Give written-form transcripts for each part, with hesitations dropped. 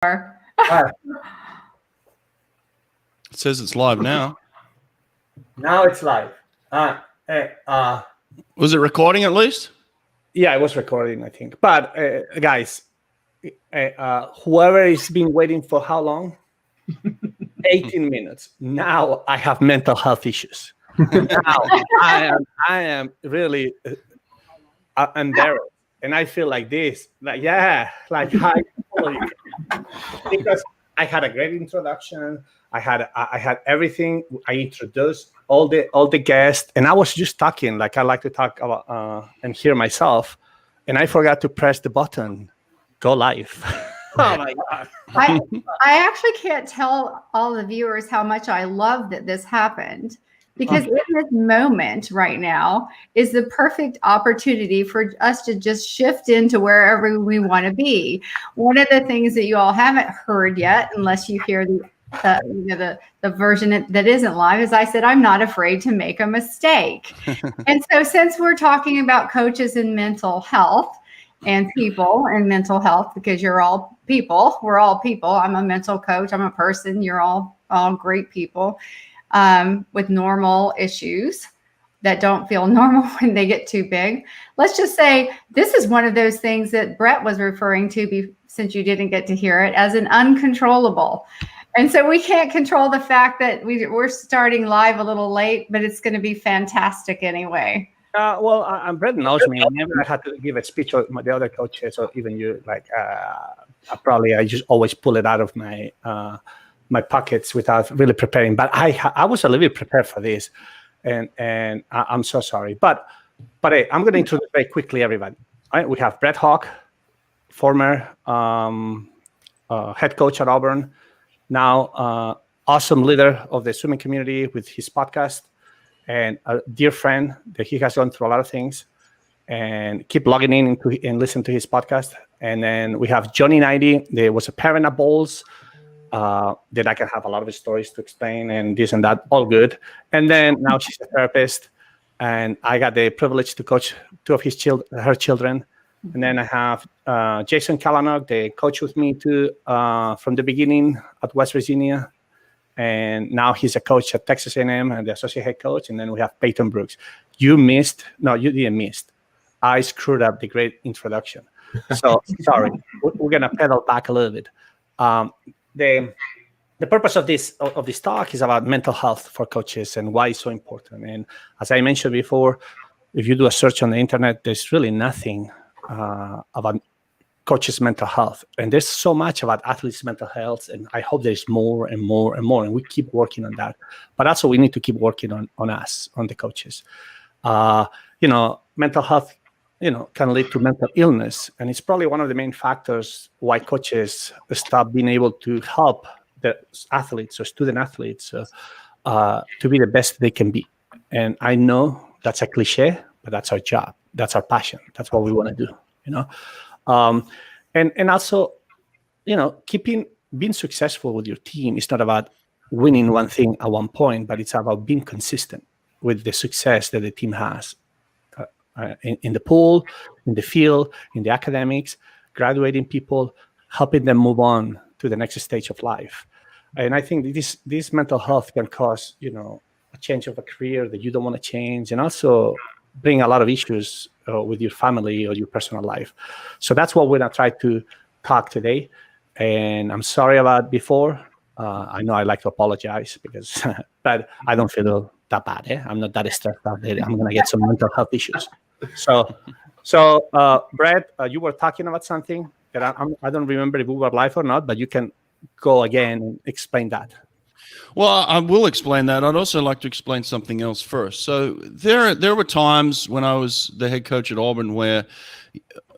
It says it's live now. Now it's live. Was it recording at least? Yeah, I was recording, I think. But guys, whoever has been waiting for how long? 18 minutes. Now I have mental health issues. Now I am really embarrassed, and I feel like this, because I had a great introduction. I had everything. I introduced all the guests, and I was just talking like I like to talk about and hear myself, and I forgot to press the button, go live. Oh my God. I actually can't tell all the viewers how much I love that this happened, because in this moment right now is the perfect opportunity for us to just shift into wherever we want to be. One of the things that you all haven't heard yet, unless you hear the version that isn't live, is I said, I'm not afraid to make a mistake. And so since we're talking about coaches and mental health, and people and mental health, because you're all people. We're all people. I'm a mental coach. I'm a person. You're all great people with normal issues that don't feel normal when they get too big. Let's just say this is one of those things that Brett was referring to, since you didn't get to hear it, as an uncontrollable. And so we can't control the fact that we're starting live a little late, but it's going to be fantastic anyway. Brett knows me. Whenever I had to give a speech to the other coaches, or even you, I just always pull it out of my my pockets without really preparing. But I was a little bit prepared for this, and I'm so sorry. But hey, I'm going to introduce very quickly everybody. All right, we have Brett Hawk, former head coach at Auburn, now awesome leader of the swimming community with his podcast. And a dear friend that he has gone through a lot of things, and keep logging in and listen to his podcast. And then we have Johnny 90. There was a parent at Bowls that I can have a lot of stories to explain and this and that, all good. And then now she's a therapist, and I got the privilege to coach two of her children. And then I have Jason Kalanok, the coach with me too from the beginning at West Virginia. And now he's a coach at Texas A&M and the associate head coach. And then we have Peyton Brooks. You didn't miss. I screwed up the great introduction. So sorry, we're going to pedal back a little bit. The purpose of this talk is about mental health for coaches and why it's so important. And as I mentioned before, if you do a search on the internet, there's really nothing about coaches' mental health, and there's so much about athletes' mental health, and I hope there's more and more and more, and we keep working on that. But also we need to keep working on us, on the coaches. Mental health, can lead to mental illness, and it's probably one of the main factors why coaches stop being able to help the athletes or student athletes to be the best they can be. And I know that's a cliche, but that's our job, that's our passion, that's what we want to do. And also, being successful with your team is not about winning one thing at one point, but it's about being consistent with the success that the team has in the pool, in the field, in the academics, graduating people, helping them move on to the next stage of life. And I think this mental health can cause, a change of a career that you don't want to change, and also bring a lot of issues with your family or your personal life. So that's what we're going to try to talk today. And I'm sorry about before. I know I like to apologize because, but I don't feel that bad. I'm not that stressed out there. I'm going to get some mental health issues. So Brett, you were talking about something that I don't remember if we were live or not, but you can go again and explain that. Well, I will explain that. I'd also like to explain something else first. So there were times when I was the head coach at Auburn where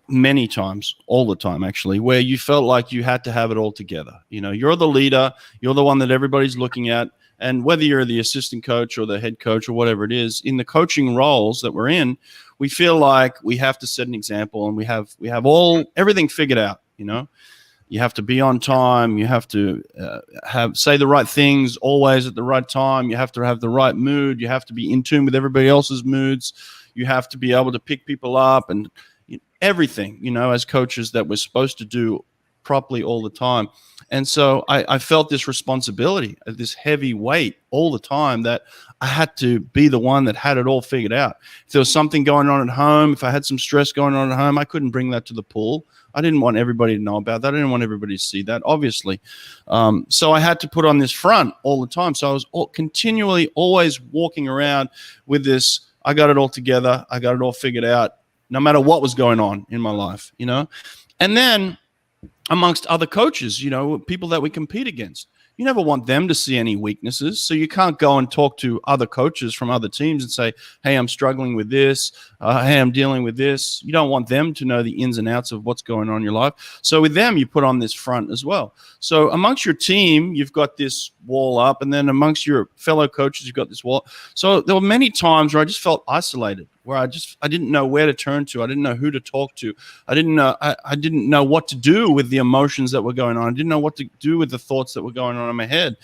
many times, all the time actually, where you felt like you had to have it all together. You're the leader, you're the one that everybody's looking at. And whether you're the assistant coach or the head coach or whatever it is, in the coaching roles that we're in, we feel like we have to set an example, and we have everything figured out, You have to be on time. You have to say the right things always at the right time. You have to have the right mood. You have to be in tune with everybody else's moods. You have to be able to pick people up and everything, as coaches that we're supposed to do properly all the time. And so I felt this responsibility, this heavy weight all the time, that I had to be the one that had it all figured out. If there was something going on at home, if I had some stress going on at home, I couldn't bring that to the pool. I didn't want everybody to know about that. I didn't want everybody to see that, obviously. So I had to put on this front all the time. So I was continually always walking around with this, I got it all together, I got it all figured out, no matter what was going on in my life, you know. And then amongst other coaches, you know, people that we compete against, you never want them to see any weaknesses. So you can't go and talk to other coaches from other teams and say, hey, I'm struggling with this. Hey, I'm dealing with this. You don't want them to know the ins and outs of what's going on in your life. So with them, you put on this front as well. So amongst your team, you've got this wall up, and then amongst your fellow coaches, you've got this wall. So there were many times where I just felt isolated, where I didn't know where to turn to. I didn't know who to talk to. I didn't know what to do with the emotions that were going on. I didn't know what to do with the thoughts that were going on in my head.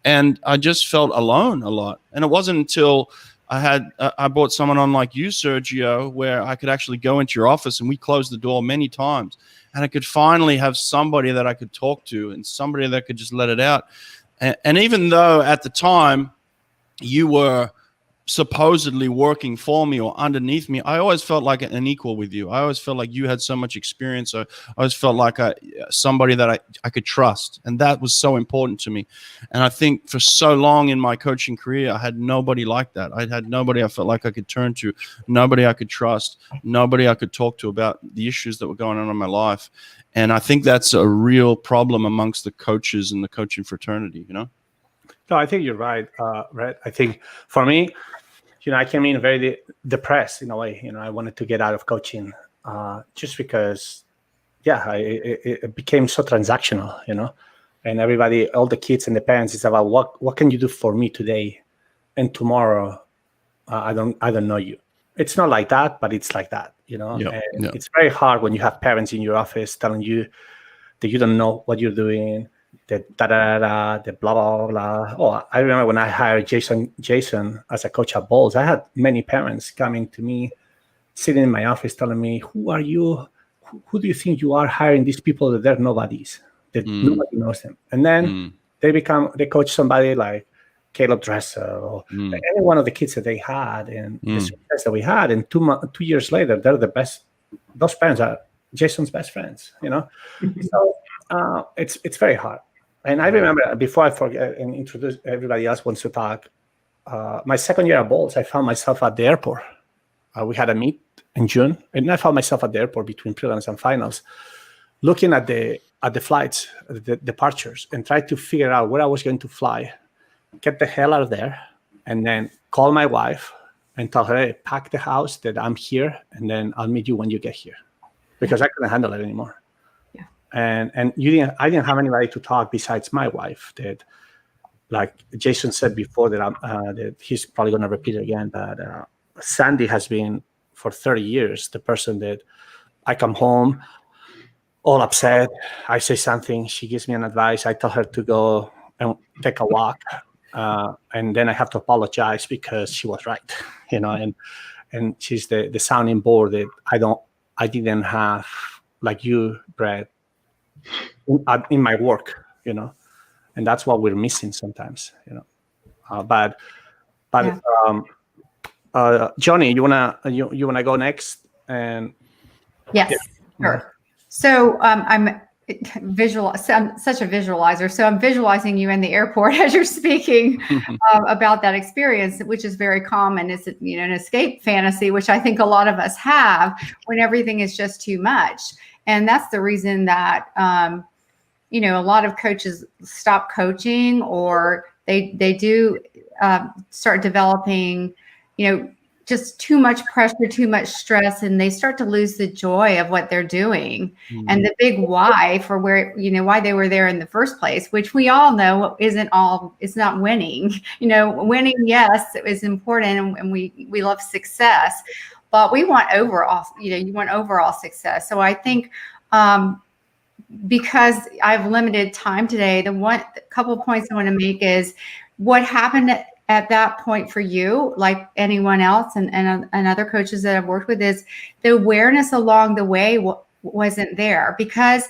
And I just felt alone a lot. And it wasn't until I brought someone on like you, Sergio, where I could actually go into your office, and we closed the door many times, and I could finally have somebody that I could talk to and somebody that could just let it out. And even though at the time you were supposedly working for me or underneath me, I always felt like an equal with you. I always felt like you had so much experience. I always felt like somebody that I could trust. And that was so important to me. And I think for so long in my coaching career, I had nobody like that. I had nobody I felt like I could turn to, nobody I could trust, nobody I could talk to about the issues that were going on in my life. And I think that's a real problem amongst the coaches and the coaching fraternity, you know? No, I think you're right, Brett. I think for me, you know, I came in very depressed in a way. You know, I wanted to get out of coaching just because, yeah, it became so transactional, you know, and everybody, all the kids and the parents, is about what can you do for me today and tomorrow? I don't know you. It's not like that, but it's like that, you know. And it's very hard when you have parents in your office telling you that you don't know what you're doing. The the blah blah blah. Oh, I remember when I hired Jason as a coach at Bulls, I had many parents coming to me, sitting in my office, telling me, "Who are you? Who do you think you are hiring these people that they're nobodies? That nobody knows them." And then they coach somebody like Caleb Dressel or any one of the kids that they had, and the success that we had. And 2 years later, they're the best. Those parents are Jason's best friends, you know. So it's very hard. And I remember, before I forget and introduce everybody else wants to talk, my second year at Bulls, I found myself at the airport. We had a meet in June, and I found myself at the airport between prelims and finals, looking at the flights, the departures, and tried to figure out where I was going to fly, get the hell out of there, and then call my wife and tell her, hey, pack the house, that I'm here, and then I'll meet you when you get here, because I couldn't handle it anymore. And I didn't have anybody to talk besides my wife. That, like Jason said before, that he's probably going to repeat it again. But Sandy has been for 30 years the person that I come home all upset. I say something, she gives me an advice. I tell her to go and take a walk, and then I have to apologize because she was right, you know. And she's the sounding board that I didn't have, like you, Brett, in my work, you know, and that's what we're missing sometimes, you know. But Johnny, you wanna go next? And yes, sure. So I'm such a visualizer. So I'm visualizing you in the airport as you're speaking about that experience, which is very common. It's, you know, an escape fantasy, which I think a lot of us have when everything is just too much. And that's the reason that, you know, a lot of coaches stop coaching, or they do start developing, you know, just too much pressure, too much stress, and they start to lose the joy of what they're doing. And the big why for why they were there in the first place, which we all know it's not winning. You know, winning, yes, it is important, and we love success, but we want overall, you want overall success. So I think because I have limited time today, the couple of points I want to make is what happened at that point for you, like anyone else and other coaches that I've worked with, is the awareness along the way wasn't there. Because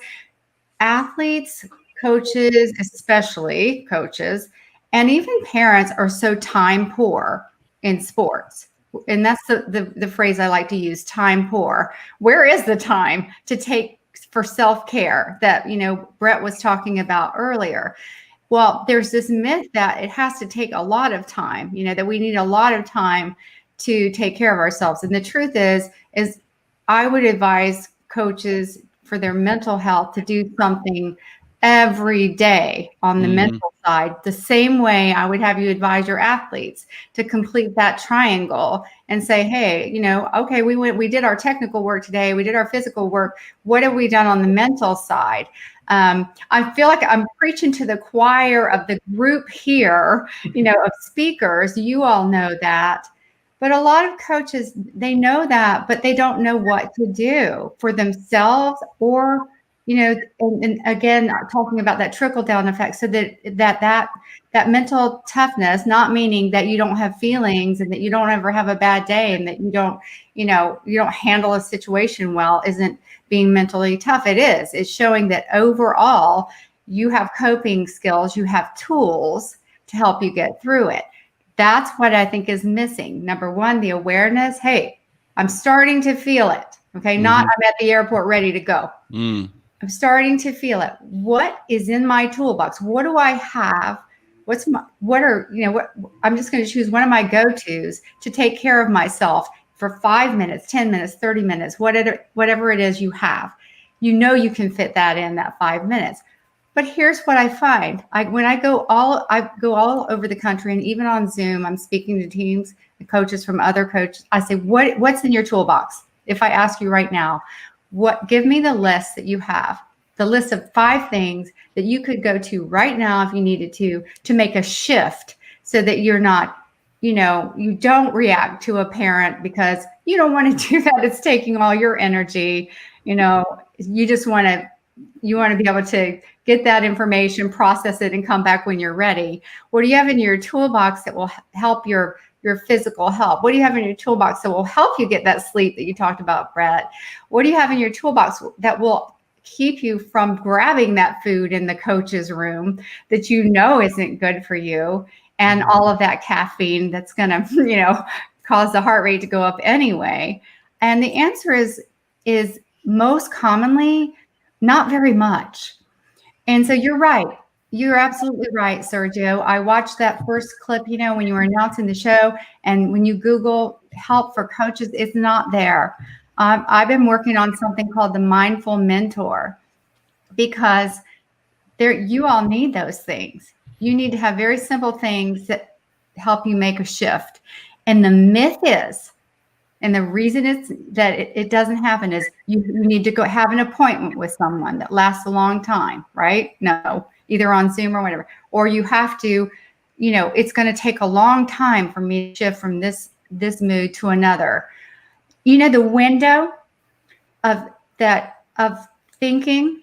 athletes, coaches, especially coaches, and even parents are so time poor in sports. And that's the phrase I like to use, time poor. Where is the time to take for self-care that, Brett was talking about earlier? Well, there's this myth that it has to take a lot of time, that we need a lot of time to take care of ourselves. And the truth is I would advise coaches for their mental health to do something every day on the mental side, the same way I would have you advise your athletes to complete that triangle and say, hey, okay, we did our technical work today. We did our physical work. What have we done on the mental side? I feel like I'm preaching to the choir of the group here, of speakers. You all know that. But a lot of coaches, they know that, but they don't know what to do for themselves or, and again, talking about that trickle down effect. So that mental toughness, not meaning that you don't have feelings and that you don't ever have a bad day and that you don't handle a situation well, isn't being mentally tough. It is. It's showing that overall you have coping skills, you have tools to help you get through it. That's what I think is missing. Number one, the awareness. Hey, I'm starting to feel it. Okay. Not I'm at the airport ready to go. I'm starting to feel it. What is in my toolbox? What do I have? I'm just going to choose one of my go-tos to take care of myself for 5 minutes, 10 minutes, 30 minutes, whatever it is you have. You can fit that in that 5 minutes. But here's what I find. When I go all over the country, and even on Zoom, I'm speaking to teams and coaches from other coaches. I say, what's in your toolbox? If I ask you right now, give me the list that you have, the list of 5 things that you could go to right now if you needed to make a shift so that you're not, you don't react to a parent because you don't want to do that. It's taking all your energy. You just want to be able to get that information, process it, and come back when you're ready. What do you have in your toolbox that will help your physical health? What do you have in your toolbox that will help you get that sleep that you talked about, Brett? What do you have in your toolbox that will keep you from grabbing that food in the coach's room that isn't good for you, and all of that caffeine that's going to, cause the heart rate to go up anyway? And the answer is most commonly not very much. And so you're right. You're absolutely right, Sergio. I watched that first clip, when you were announcing the show, and when you Google help for coaches, it's not there. I've been working on something called the Mindful Mentor, because you all need those things. You need to have very simple things that help you make a shift. And the myth is, and the reason it doesn't happen is you need to go have an appointment with someone that lasts a long time, right? No, either on Zoom or whatever. Or you have to, it's going to take a long time for me to shift from this mood to another. The window of thinking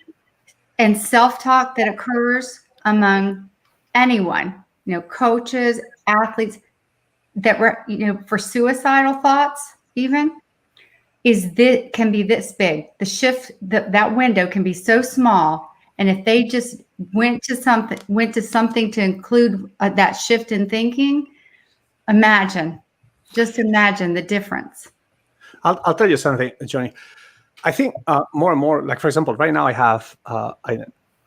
and self-talk that occurs among anyone, coaches, athletes, that for suicidal thoughts, even can be this big. The shift, that window can be so small, and if they just went to something to include that shift in thinking, just imagine the difference. I'll tell you something, Johnny. I think more and more, like for example, right now I have I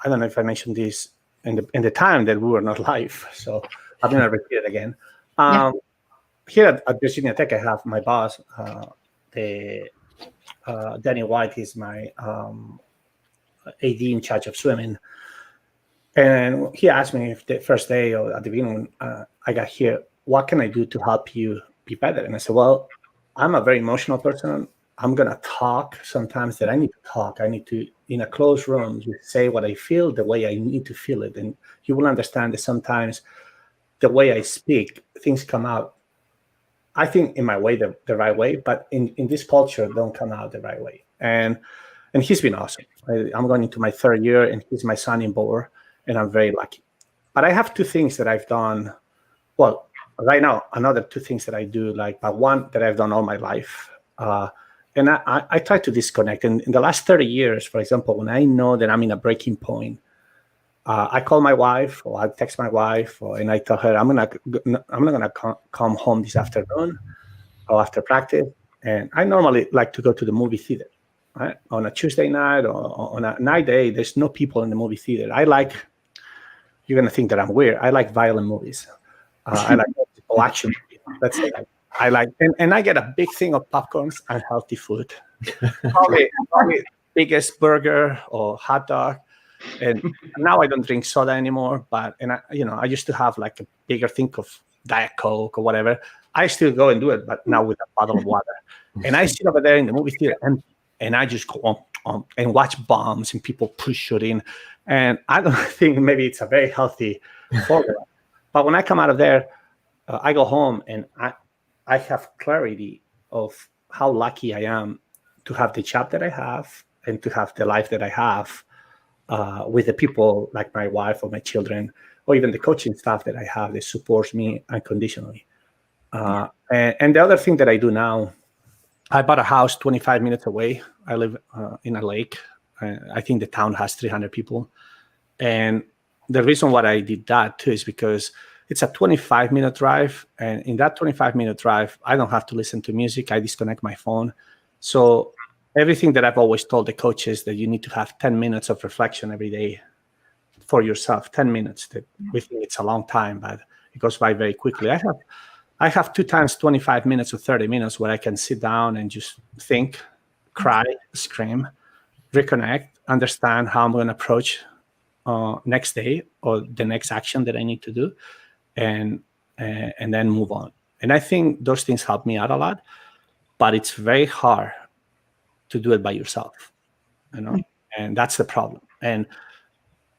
don't know if I mentioned this in the time that we were not live, so I'm gonna repeat it again. Here at Virginia Tech, I have my boss, Danny White. He's my AD in charge of swimming. And he asked me if the first day or at the beginning when I got here, what can I do to help you be better? And I said, well, I'm a very emotional person. I'm going to talk sometimes that I need to talk. I need to, in a closed room, just say what I feel the way I need to feel it. And you will understand that sometimes the way I speak, things come out, I think in my way, the right way, but in this culture, don't come out the right way. And he's been awesome. I'm going into my 3rd year, and he's my sounding board, and I'm very lucky. But I have 2 things that I've done. Well, right now, another 2 things that I do, but one that I've done all my life and I try to disconnect. And in the last 30 years, for example, when I know that I'm in a breaking point, I call my wife, or I text my wife, and I tell her I'm not gonna come home this afternoon or after practice. And I normally like to go to the movie theater, right? On a Tuesday night or on a night day. There's no people in the movie theater. You're gonna think that I'm weird. I like violent movies. I like action movies. Let's say that. I like, and I get a big thing of popcorns and healthy food. Probably biggest burger or hot dog. And now I don't drink soda anymore, I used to have like a bigger thing of Diet Coke or whatever. I still go and do it, but now with a bottle of water. And I sit over there in the movie theater and I just go on and watch bombs and people push shooting. And I don't think maybe it's a very healthy formula. But when I come out of there, I go home and I have clarity of how lucky I am to have the job that I have and to have the life that I have. With the people like my wife or my children, or even the coaching staff that I have that supports me unconditionally. And the other thing that I do now, I bought a house 25 minutes away. I live in a lake. I think the town has 300 people. And the reason why I did that too is because it's a 25-minute drive. And in that 25-minute drive, I don't have to listen to music. I disconnect my phone. So everything that I've always told the coaches, that you need to have 10 minutes of reflection every day for yourself. 10 minutes. That we think it's a long time, but it goes by very quickly. I have 2 times 25 minutes or 30 minutes where I can sit down and just think, cry, scream, reconnect, understand how I'm going to approach next day or the next action that I need to do, and then move on. And I think those things help me out a lot, but it's very hard to do it by yourself, and that's the problem. And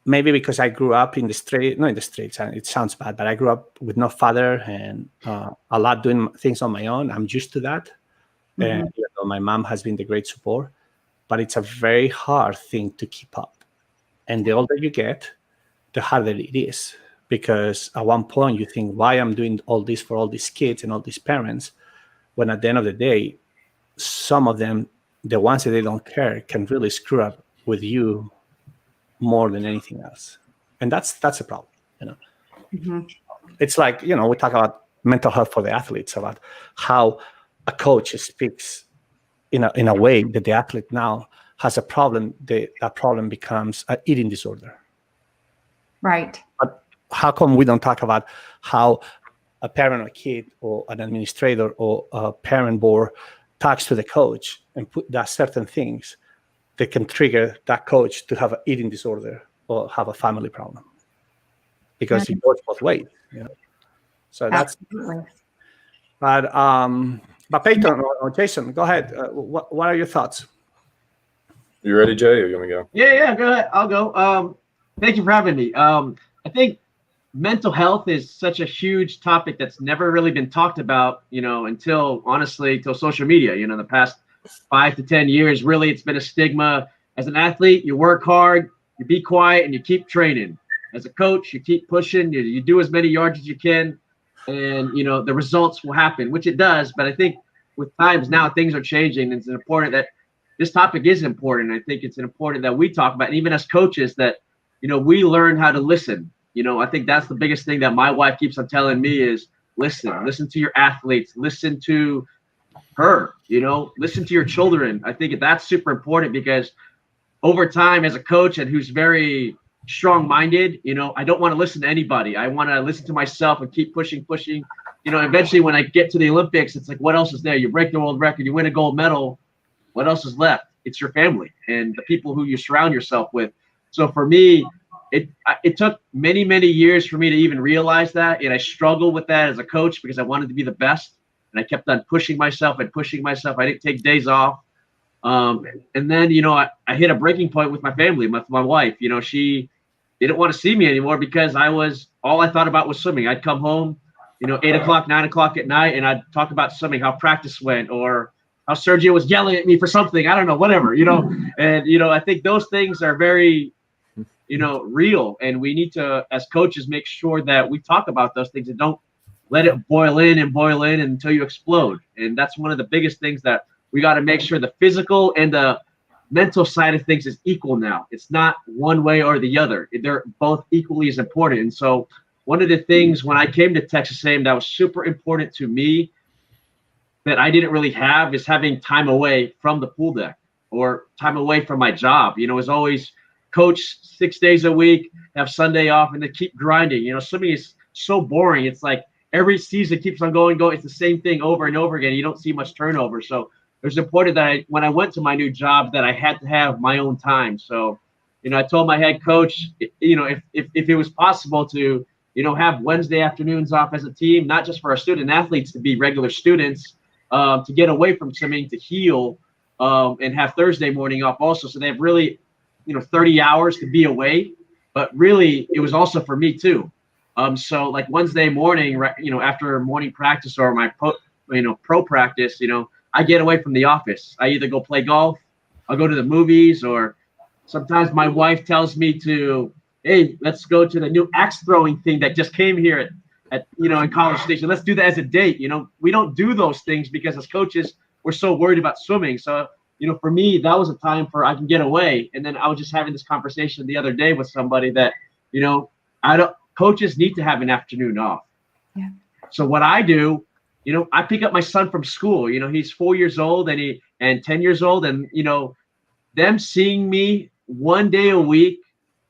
maybe because I grew up in the street, not in the streets, it sounds bad, but I grew up with no father and a lot doing things on my own. I'm used to that. And even though my mom has been the great support, but it's a very hard thing to keep up. And the older you get, the harder it is, because at one point you think, why I'm doing all this for all these kids and all these parents, when at the end of the day, some of them, the ones that they don't care, can really screw up with you more than anything else. And that's a problem, It's like, we talk about mental health for the athletes, about how a coach speaks in a way that the athlete now has a problem. That problem becomes an eating disorder. Right. But how come we don't talk about how a parent or kid or an administrator or a parent board talks to the coach and does certain things that can trigger that coach to have an eating disorder or have a family problem, because it goes both ways, So that's. Absolutely. But Peyton or Jason, go ahead. What are your thoughts? You ready, Jay? Or you want me to go? Yeah, go ahead. I'll go. Thank you for having me. I think mental health is such a huge topic that's never really been talked about, until social media, the past 5 to 10 years. Really, it's been a stigma. As an athlete, you work hard, you be quiet, and you keep training. As a coach, you keep pushing, you do as many yards as you can, and the results will happen, which it does. But I think with times now, things are changing, and it's important that this topic is important. I think it's important that we talk about, and even as coaches, that we learn how to listen. I think that's the biggest thing that my wife keeps on telling me is listen to your athletes, listen to her, listen to your children. I think that's super important, because over time, as a coach and who's very strong-minded, I don't want to listen to anybody. I want to listen to myself and keep pushing. Eventually when I get to the Olympics, it's like, what else is there? You break the world record, you win a gold medal. What else is left? It's your family and the people who you surround yourself with. So for me, it took many, many years for me to even realize that. And I struggled with that as a coach, because I wanted to be the best. And I kept on pushing myself. I didn't take days off. And then, I hit a breaking point with my family, with my wife. She didn't want to see me anymore, because all I thought about was swimming. I'd come home, 8 o'clock, 9 o'clock at night, and I'd talk about swimming, how practice went, or how Sergio was yelling at me for something. I don't know, whatever, and, I think those things are very, real. And we need to, as coaches, make sure that we talk about those things and don't let it boil in until you explode. And that's one of the biggest things that we got to make sure the physical and the mental side of things is equal now. It's not one way or the other. They're both equally as important. And so one of the things when I came to Texas A&M that was super important to me that I didn't really have is having time away from the pool deck or time away from my job. You know, as always, coach 6 days a week, have Sunday off, and then keep grinding. You know, swimming is so boring. It's like every season keeps on going. It's the same thing over and over again. You don't see much turnover. So it was important that when I went to my new job that I had to have my own time. So, you know, I told my head coach, you know, if it was possible to, you know, have Wednesday afternoons off as a team, not just for our student athletes to be regular students, to get away from swimming, to heal, and have Thursday morning off also. So they have really, you know, 30 hours to be away. But really, it was also for me too. So like Wednesday morning, you know, after morning practice or my pro practice, you know, I get away from the office. I either go play golf, I'll go to the movies, or sometimes my wife tells me to, hey, let's go to the new axe throwing thing that just came here at you know, in College Station. Let's do that as a date. You know, we don't do those things because as coaches, we're so worried about swimming. So, you know, for me, that was a time for I can get away. And then I was just having this conversation the other day with somebody that, you know, coaches need to have an afternoon off. Yeah. So what I do, you know, I pick up my son from school. You know, he's 4 years old and 10 years old. And, you know, them seeing me one day a week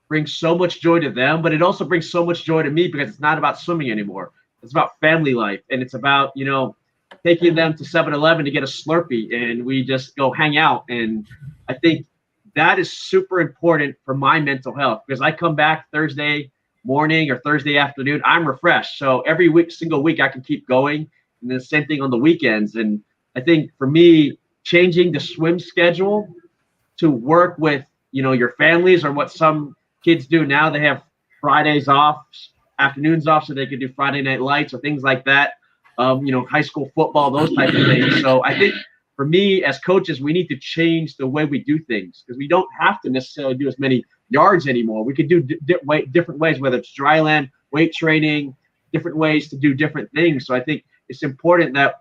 brings so much joy to them, but it also brings so much joy to me because it's not about swimming anymore. It's about family life. And it's about, you know, taking them to 7-Eleven to get a Slurpee and we just go hang out. And I think that is super important for my mental health because I come back Thursday morning or Thursday afternoon, I'm refreshed. So every single week I can keep going. And the same thing on the weekends. And I think for me, changing the swim schedule to work with, you know, your families or what some kids do now, they have Fridays off, afternoons off, so they can do Friday night lights or things like that. You know, high school football, those types of things. So I think for me as coaches, we need to change the way we do things because we don't have to necessarily do as many yards anymore. We could do different ways, whether it's dry land, weight training, different ways to do different things. So I think it's important that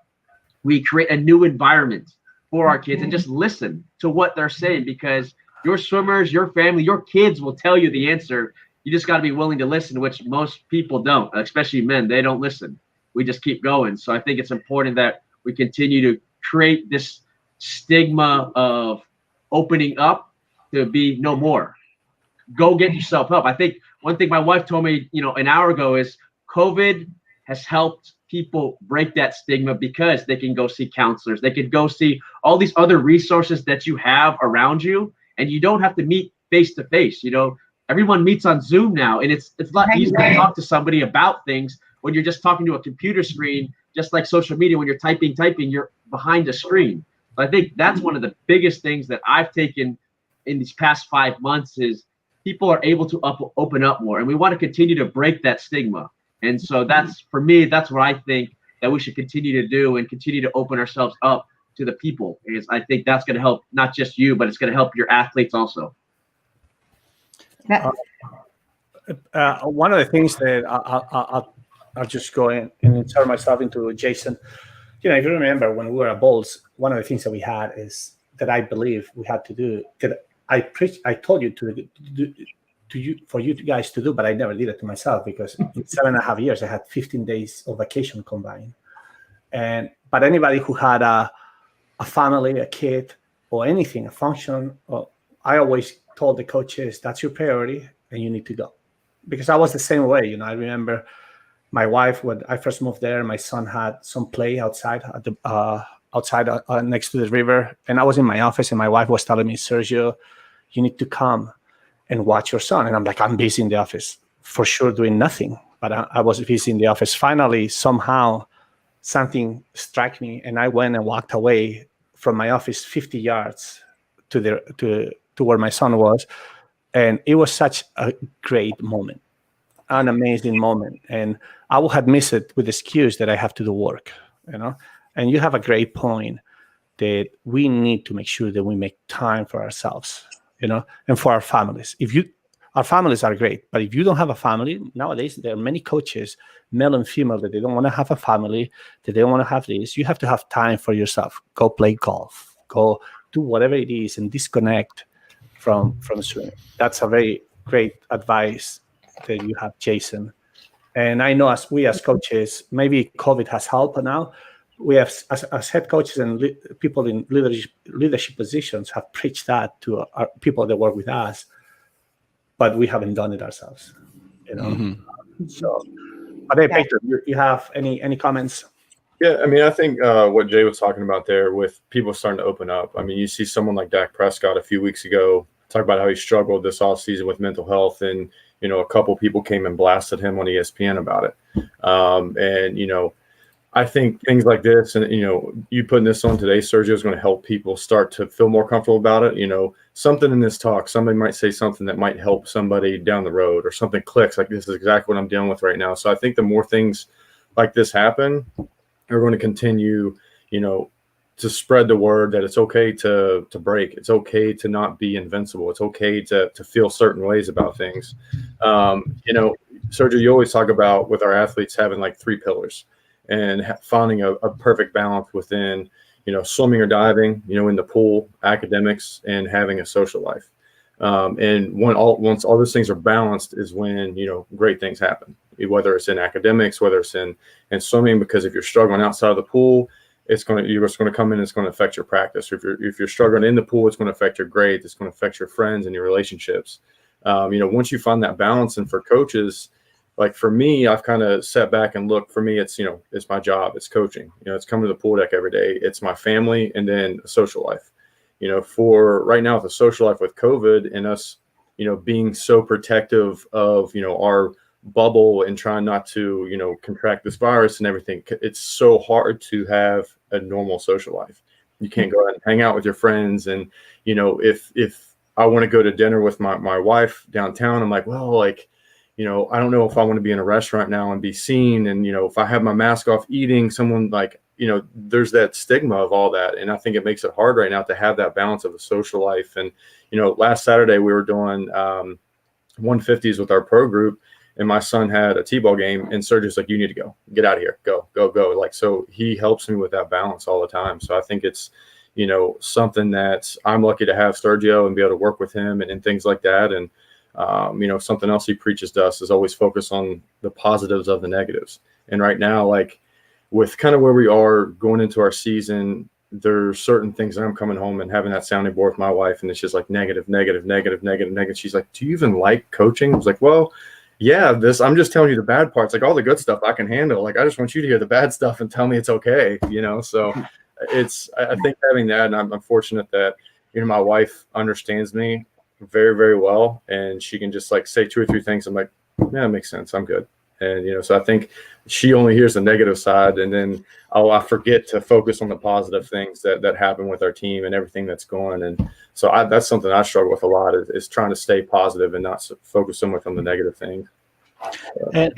we create a new environment for our kids and just listen to what they're saying because your swimmers, your family, your kids will tell you the answer. You just got to be willing to listen, which most people don't, especially men. They don't listen. We just keep going. So I think it's important that we continue to create this stigma of opening up to be no more. Go get yourself help. I think one thing my wife told me, you know, an hour ago is COVID has helped people break that stigma because they can go see counselors. They can go see all these other resources that you have around you, and you don't have to meet face to face. You know, everyone meets on Zoom now, and it's a lot easier to talk to somebody about things when you're just talking to a computer screen, just like social media. When you're typing, you're behind a screen. So I think that's one of the biggest things that I've taken in these past 5 months is people are able to open up more, and we want to continue to break that stigma. And so that's, for me, that's what I think that we should continue to do and continue to open ourselves up to the people. Because I think that's going to help not just you, but it's going to help your athletes also. One of the things that I'll just go in and insert myself into Jason. You know, if you remember when we were at Bulls, one of the things that we had is that I believe we had to do that I told you to do for you guys to do, but I never did it to myself because in 7.5 years I had 15 days of vacation combined. But anybody who had a family, a kid, or anything, a function, I always told the coaches that's your priority and you need to go, because I was the same way. You know, I remember my wife when I first moved there. My son had some play outside at the next to the river, and I was in my office, and my wife was telling me, Sergio, you need to come and watch your son. And I'm like, I'm busy in the office for sure doing nothing, but I was busy in the office. Finally, somehow something struck me, and I went and walked away from my office 50 yards to where my son was. And it was such a great moment, an amazing moment. And I would have missed it with the excuse that I have to do work, you know? And you have a great point that we need to make sure that we make time for ourselves, you know, and for our families. Our families are great, but if you don't have a family, nowadays there are many coaches, male and female, that they don't want to have a family, that they don't want to have this. You have to have time for yourself. Go play golf, go do whatever it is and disconnect from swimming. That's a very great advice that you have, Jason. And I know as coaches, maybe COVID has helped now. We have, as head coaches and people in leadership positions, have preached that to our people that work with us, but we haven't done it ourselves. So, but hey, Peter, you have any comments? Yeah, I mean, I think what Jay was talking about there with people starting to open up. I mean, you see someone like Dak Prescott a few weeks ago talk about how he struggled this offseason with mental health, and a couple people came and blasted him on ESPN about it. And I think things like this, and you putting this on today, Sergio, is going to help people start to feel more comfortable about it. Something in this talk, somebody might say something that might help somebody down the road, or something clicks like, this is exactly what I'm dealing with right now. So I think the more things like this happen, we're going to continue, to spread the word that it's okay to break. It's okay to not be invincible. It's okay to feel certain ways about things. Sergio, you always talk about with our athletes having like 3 pillars and finding a perfect balance within, swimming or diving, in the pool, academics, and having a social life. And once all those things are balanced is when, great things happen, whether it's in academics, whether it's in swimming, because if you're struggling outside of the pool, you're just going to come in and it's going to affect your practice. If you're struggling in the pool, it's going to affect your grades. It's going to affect your friends and your relationships. Once you find that balance, and for coaches, like for me, I've kind of sat back and looked. For me, it's my job. It's coaching. It's coming to the pool deck every day. It's my family, and then a social life. For right now with the social life with COVID and us, being so protective of, our bubble and trying not to, contract this virus and everything, it's so hard to have a normal social life. You can't go out and hang out with your friends. And, if I want to go to dinner with my wife downtown, I'm like, well, like, I don't know if I want to be in a restaurant now and be seen. And, if I have my mask off eating, someone like, there's that stigma of all that. And I think it makes it hard right now to have that balance of a social life. And, last Saturday we were doing 150s with our pro group, and my son had a T-ball game, and Sergio's like, you need to get out of here, go. Like, so he helps me with that balance all the time. So I think it's, something that I'm lucky to have Sergio and be able to work with him and things like that. And, something else he preaches to us is always focus on the positives of the negatives. And right now, like with kind of where we are going into our season, there's certain things that I'm coming home and having that sounding board with my wife, and it's just like negative. She's like, do you even like coaching? I was like, well, yeah, I'm just telling you the bad parts. Like all the good stuff I can handle. Like I just want you to hear the bad stuff and tell me it's okay, So I think having that, and I'm fortunate that, my wife understands me very, very well, and she can just like say 2 or 3 things. I'm like, yeah, it makes sense. I'm good. And, so I think she only hears the negative side, and then I forget to focus on the positive things that happen with our team and everything that's going. And so that's something I struggle with a lot is trying to stay positive and not focus so much on the negative things. And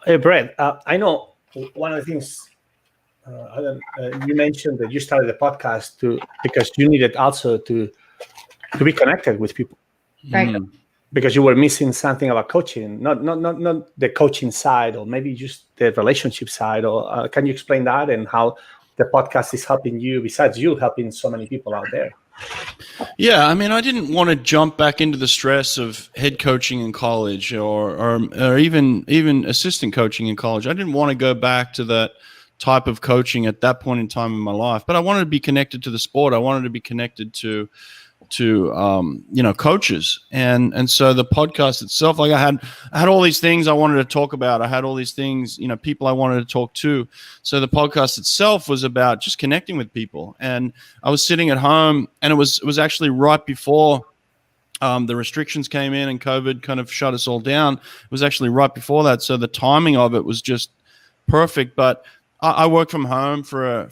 hey, Brett, I know one of the things you mentioned that you started the podcast because you needed also to be connected with people. Right. Because you were missing something about coaching, not the coaching side, or maybe just the relationship side. Or can you explain that and how the podcast is helping you, besides you helping so many people out there? Yeah, I mean, I didn't want to jump back into the stress of head coaching in college or even assistant coaching in college. I didn't want to go back to that type of coaching at that point in time in my life. But I wanted to be connected to the sport. I wanted to be connected to coaches, and so the podcast itself, like I had all these things I wanted to talk about. I had all these things, people I wanted to talk to. So the podcast itself was about just connecting with people. And I was sitting at home, and it was actually right before the restrictions came in and COVID kind of shut us all down. It was actually right before that, so the timing of it was just perfect. But I work from home for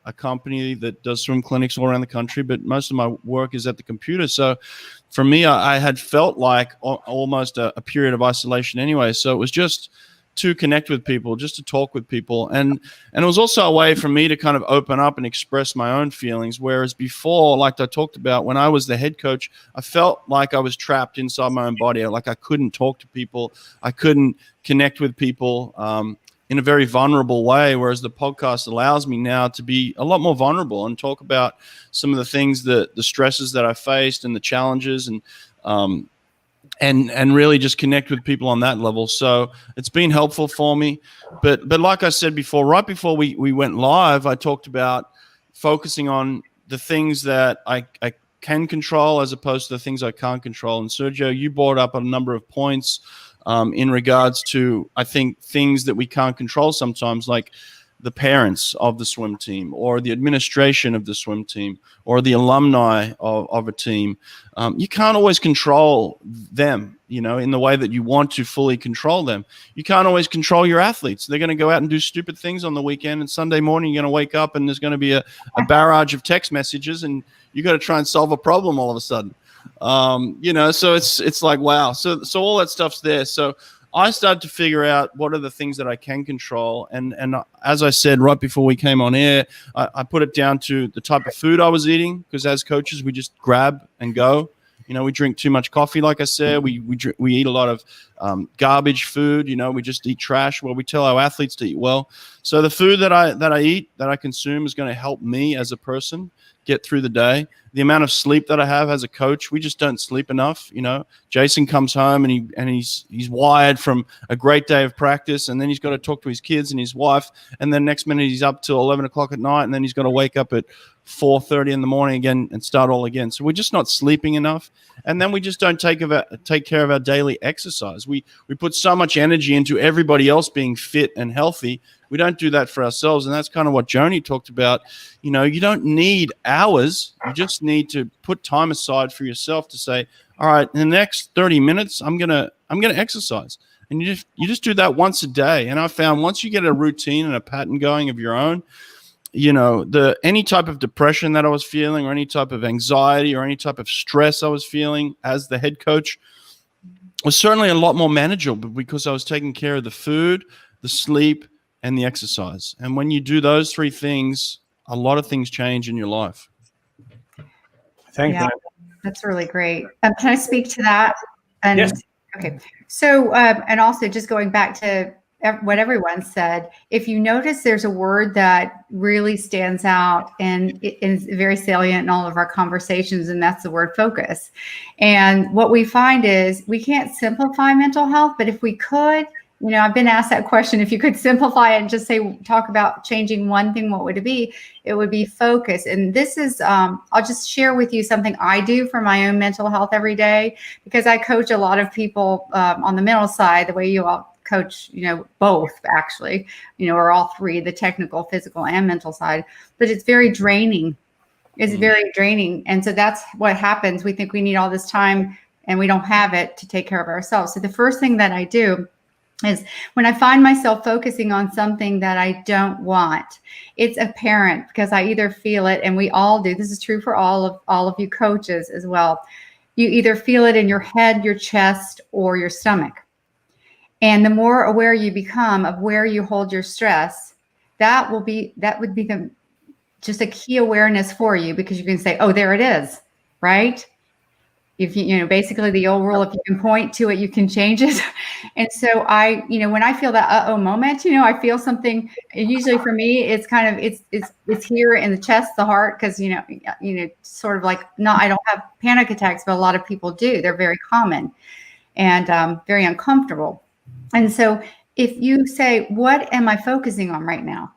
a company that does swim clinics all around the country, but most of my work is at the computer. So for me, I had felt like almost a period of isolation anyway. So it was just to connect with people, just to talk with people. And it was also a way for me to kind of open up and express my own feelings. Whereas before, like I talked about, when I was the head coach, I felt like I was trapped inside my own body. Like I couldn't talk to people. I couldn't connect with people. in a very vulnerable way, whereas the podcast allows me now to be a lot more vulnerable and talk about some of the things the stresses that I faced and the challenges, and really just connect with people on that level. So it's been helpful for me. But like I said before, right before we went live, I talked about focusing on the things that I can control as opposed to the things I can't control. And Sergio, you brought up a number of points in regards to, I think, things that we can't control sometimes, like the parents of the swim team or the administration of the swim team or the alumni of a team. You can't always control them, in the way that you want to fully control them. You can't always control your athletes. They're going to go out and do stupid things on the weekend, and Sunday morning you're going to wake up and there's going to be a barrage of text messages, and you got to try and solve a problem all of a sudden. So it's like, wow. So all that stuff's there. So I started to figure out what are the things that I can control. And as I said, right before we came on air, I put it down to the type of food I was eating, because as coaches, we just grab and go. We drink too much coffee. Like I said, we eat a lot of garbage food. We just eat trash. Well, we tell our athletes to eat well. So the food that I eat, that I consume, is going to help me as a person get through the day. The amount of sleep that I have as a coach, we just don't sleep enough. Jason comes home and he's wired from a great day of practice, and then he's got to talk to his kids and his wife, and then next minute he's up till 11 o'clock at night, and then he's got to wake up at 4:30 in the morning again and start all again. So we're just not sleeping enough, and then we just don't take care of our daily exercise. We put so much energy into everybody else being fit and healthy. We don't do that for ourselves, and that's kind of what Joni talked about. You don't need hours. You just need to put time aside for yourself to say, all right, in the next 30 minutes, I'm gonna exercise. And you just do that once a day. And I found once you get a routine and a pattern going of your own, any type of depression that I was feeling, or any type of anxiety, or any type of stress I was feeling as the head coach was certainly a lot more manageable, because I was taking care of the food, the sleep, and the exercise. And when you do those three things, a lot of things change in your life. Thank you. That's really great. Can I speak to that? And yes. Okay. So, and also just going back to what everyone said, if you notice there's a word that really stands out and is very salient in all of our conversations, and that's the word focus. And what we find is we can't simplify mental health, but if we could, I've been asked that question, if you could simplify it and just talk about changing one thing, what would it be? It would be focus. And this is, I'll just share with you something I do for my own mental health every day, because I coach a lot of people on the mental side, the way you all coach, both actually, or all three, the technical, physical, and mental side, but it's very draining. It's very draining. And so that's what happens. We think we need all this time and we don't have it to take care of ourselves. So the first thing that I do is when I find myself focusing on something that I don't want, it's apparent, because I either feel it, and we all do. This is true for all of you coaches as well. You either feel it in your head, your chest, or your stomach. And the more aware you become of where you hold your stress, that would be just a key awareness for you, because you can say, oh, there it is, right? If basically the old rule, if you can point to it, you can change it. And so when I feel that uh-oh moment, I feel something. Usually for me, it's kind of it's here in the chest, the heart, because sort of like, I don't have panic attacks, but a lot of people do. They're very common and very uncomfortable. And so if you say, what am I focusing on right now?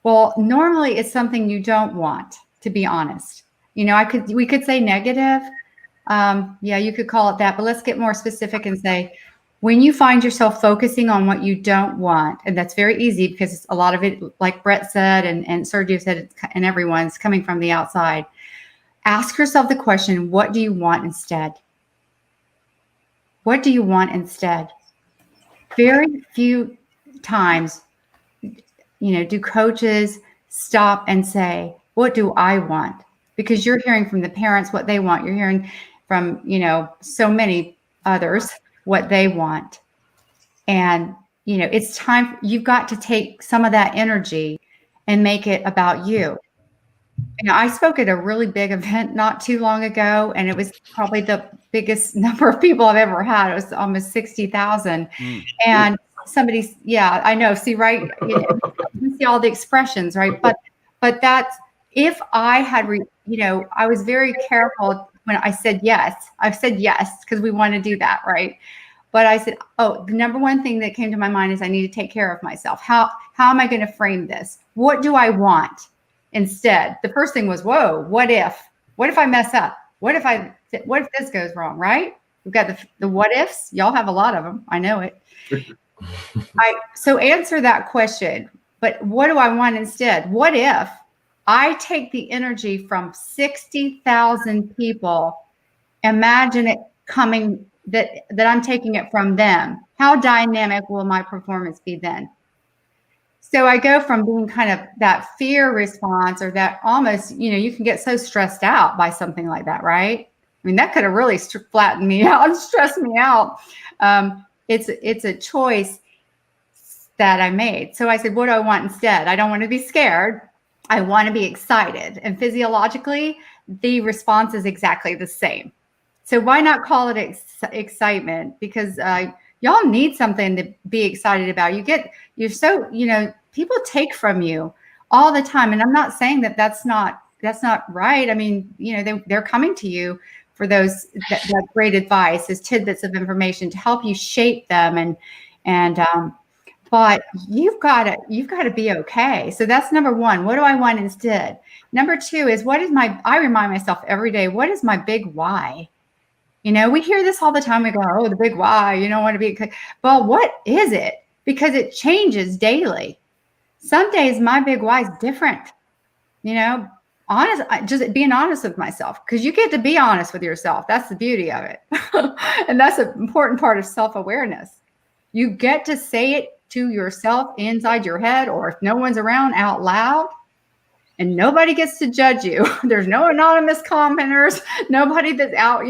Well, normally it's something you don't want, to be honest. We could say negative. You could call it that, but let's get more specific and say, when you find yourself focusing on what you don't want, and that's very easy because a lot of it, like Brett said, and Sergio said, and everyone's coming from the outside, ask yourself the question, what do you want instead? What do you want instead? Very few times, do coaches stop and say, what do I want? Because you're hearing from the parents what they want. You're hearing from, so many others what they want. And, it's time, you've got to take some of that energy and make it about you. I spoke at a really big event not too long ago, and it was probably the biggest number of people I've ever had. It was almost 60,000. And somebody's, yeah, I know. See, right. You see all the expressions, right? But that's, if I had, I was very careful when I said yes. I've said yes because we want to do that, right? But I said, oh, the number one thing that came to my mind is I need to take care of myself. How am I going to frame this? What do I want instead? The first thing was, whoa, what if? What if I mess up? What if this goes wrong, right? We've got the what ifs. Y'all have a lot of them. I know it. So answer that question. But what do I want instead? What if I take the energy from 60,000 people? Imagine it coming, that I'm taking it from them. How dynamic will my performance be then? So I go from being kind of that fear response, or that almost, you can get so stressed out by something like that, right? I mean, that could have really flattened me out and stressed me out. It's a choice that I made. So I said, what do I want instead? I don't want to be scared. I want to be excited. And physiologically, the response is exactly the same. So why not call it excitement? Because y'all need something to be excited about. You're so, people take from you all the time. And I'm not saying that that's not right. I mean, they're coming to you for that great advice, as tidbits of information to help you shape them. But you've got to be okay. So that's number one. What do I want instead? Number two is, I remind myself every day, what is my big why? We hear this all the time. We go, oh, the big why, you don't want to be, well, what is it? Because it changes daily. Some days my big why is different, just being honest with myself, because you get to be honest with yourself. That's the beauty of it. And that's an important part of self-awareness. You get to say it to yourself inside your head, or if no one's around, out loud. And nobody gets to judge you. There's no anonymous commenters, nobody that's out,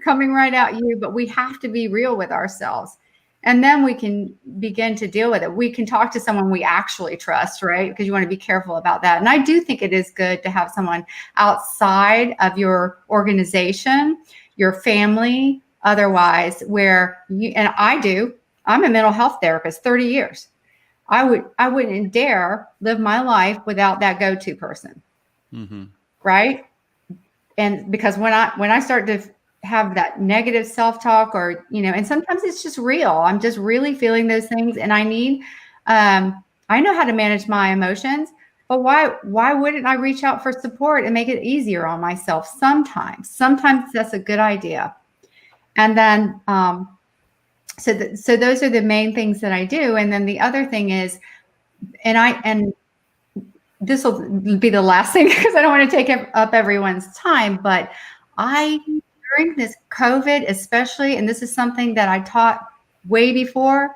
coming right at you. But we have to be real with ourselves. And then we can begin to deal with it. We can talk to someone we actually trust, right? Because you want to be careful about that. And I do think it is good to have someone outside of your organization, your family, otherwise, where I'm a mental health therapist, 30 years. I wouldn't dare live my life without that go-to person. Mm-hmm. Right. And because when I start to have that negative self-talk, or, and sometimes it's just real, I'm just really feeling those things, and I know how to manage my emotions, but why wouldn't I reach out for support and make it easier on myself? Sometimes that's a good idea. And then, so those are the main things that I do. And then the other thing is, and this will be the last thing because I don't want to take up everyone's time, but during this COVID especially, and this is something that I taught way before,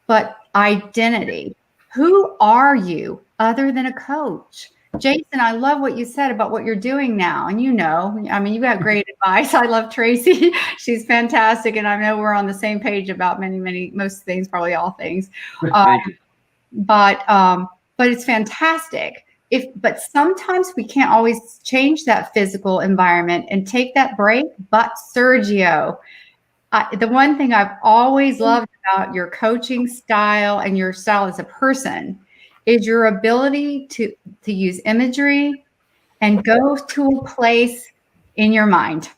but identity. Who are you other than a coach? Jason, I love what you said about what you're doing now. And you got great advice. I love Tracy. She's fantastic. And I know we're on the same page about most things, probably all things. But it's fantastic. But sometimes we can't always change that physical environment and take that break. But Sergio, the one thing I've always loved about your coaching style and your style as a person is your ability to use imagery and go to a place in your mind.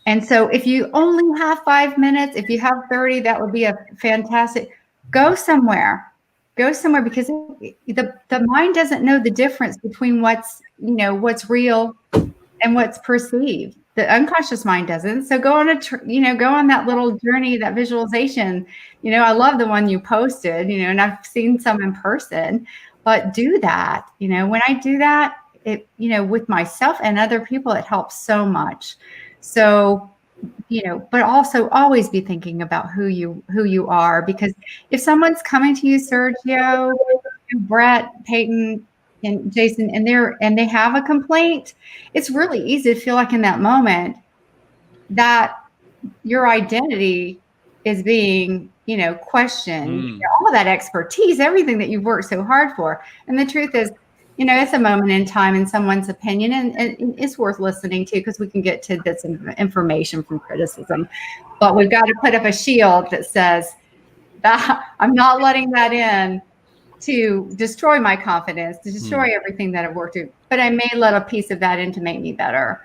And so if you only have 5 minutes, if you have 30, that would be a fantastic, go somewhere, because the mind doesn't know the difference between what's real and what's perceived. The unconscious mind doesn't. So go on that little journey, that visualization. I love the one you posted, and I've seen some in person, but do that. When I do that, it, with myself and other people, it helps so much. So, but also always be thinking about who you are, because if someone's coming to you, Sergio, Brett, Peyton, and Jason, and they have a complaint, it's really easy to feel like in that moment that your identity is being, questioned, all that expertise, everything that you've worked so hard for. And the truth is, it's a moment in time in someone's opinion, and it's worth listening to, because we can get tidbits of information from criticism. But we've got to put up a shield that says, I'm not letting that in to destroy my confidence, to destroy everything that I've worked through. But I may let a piece of that in to make me better.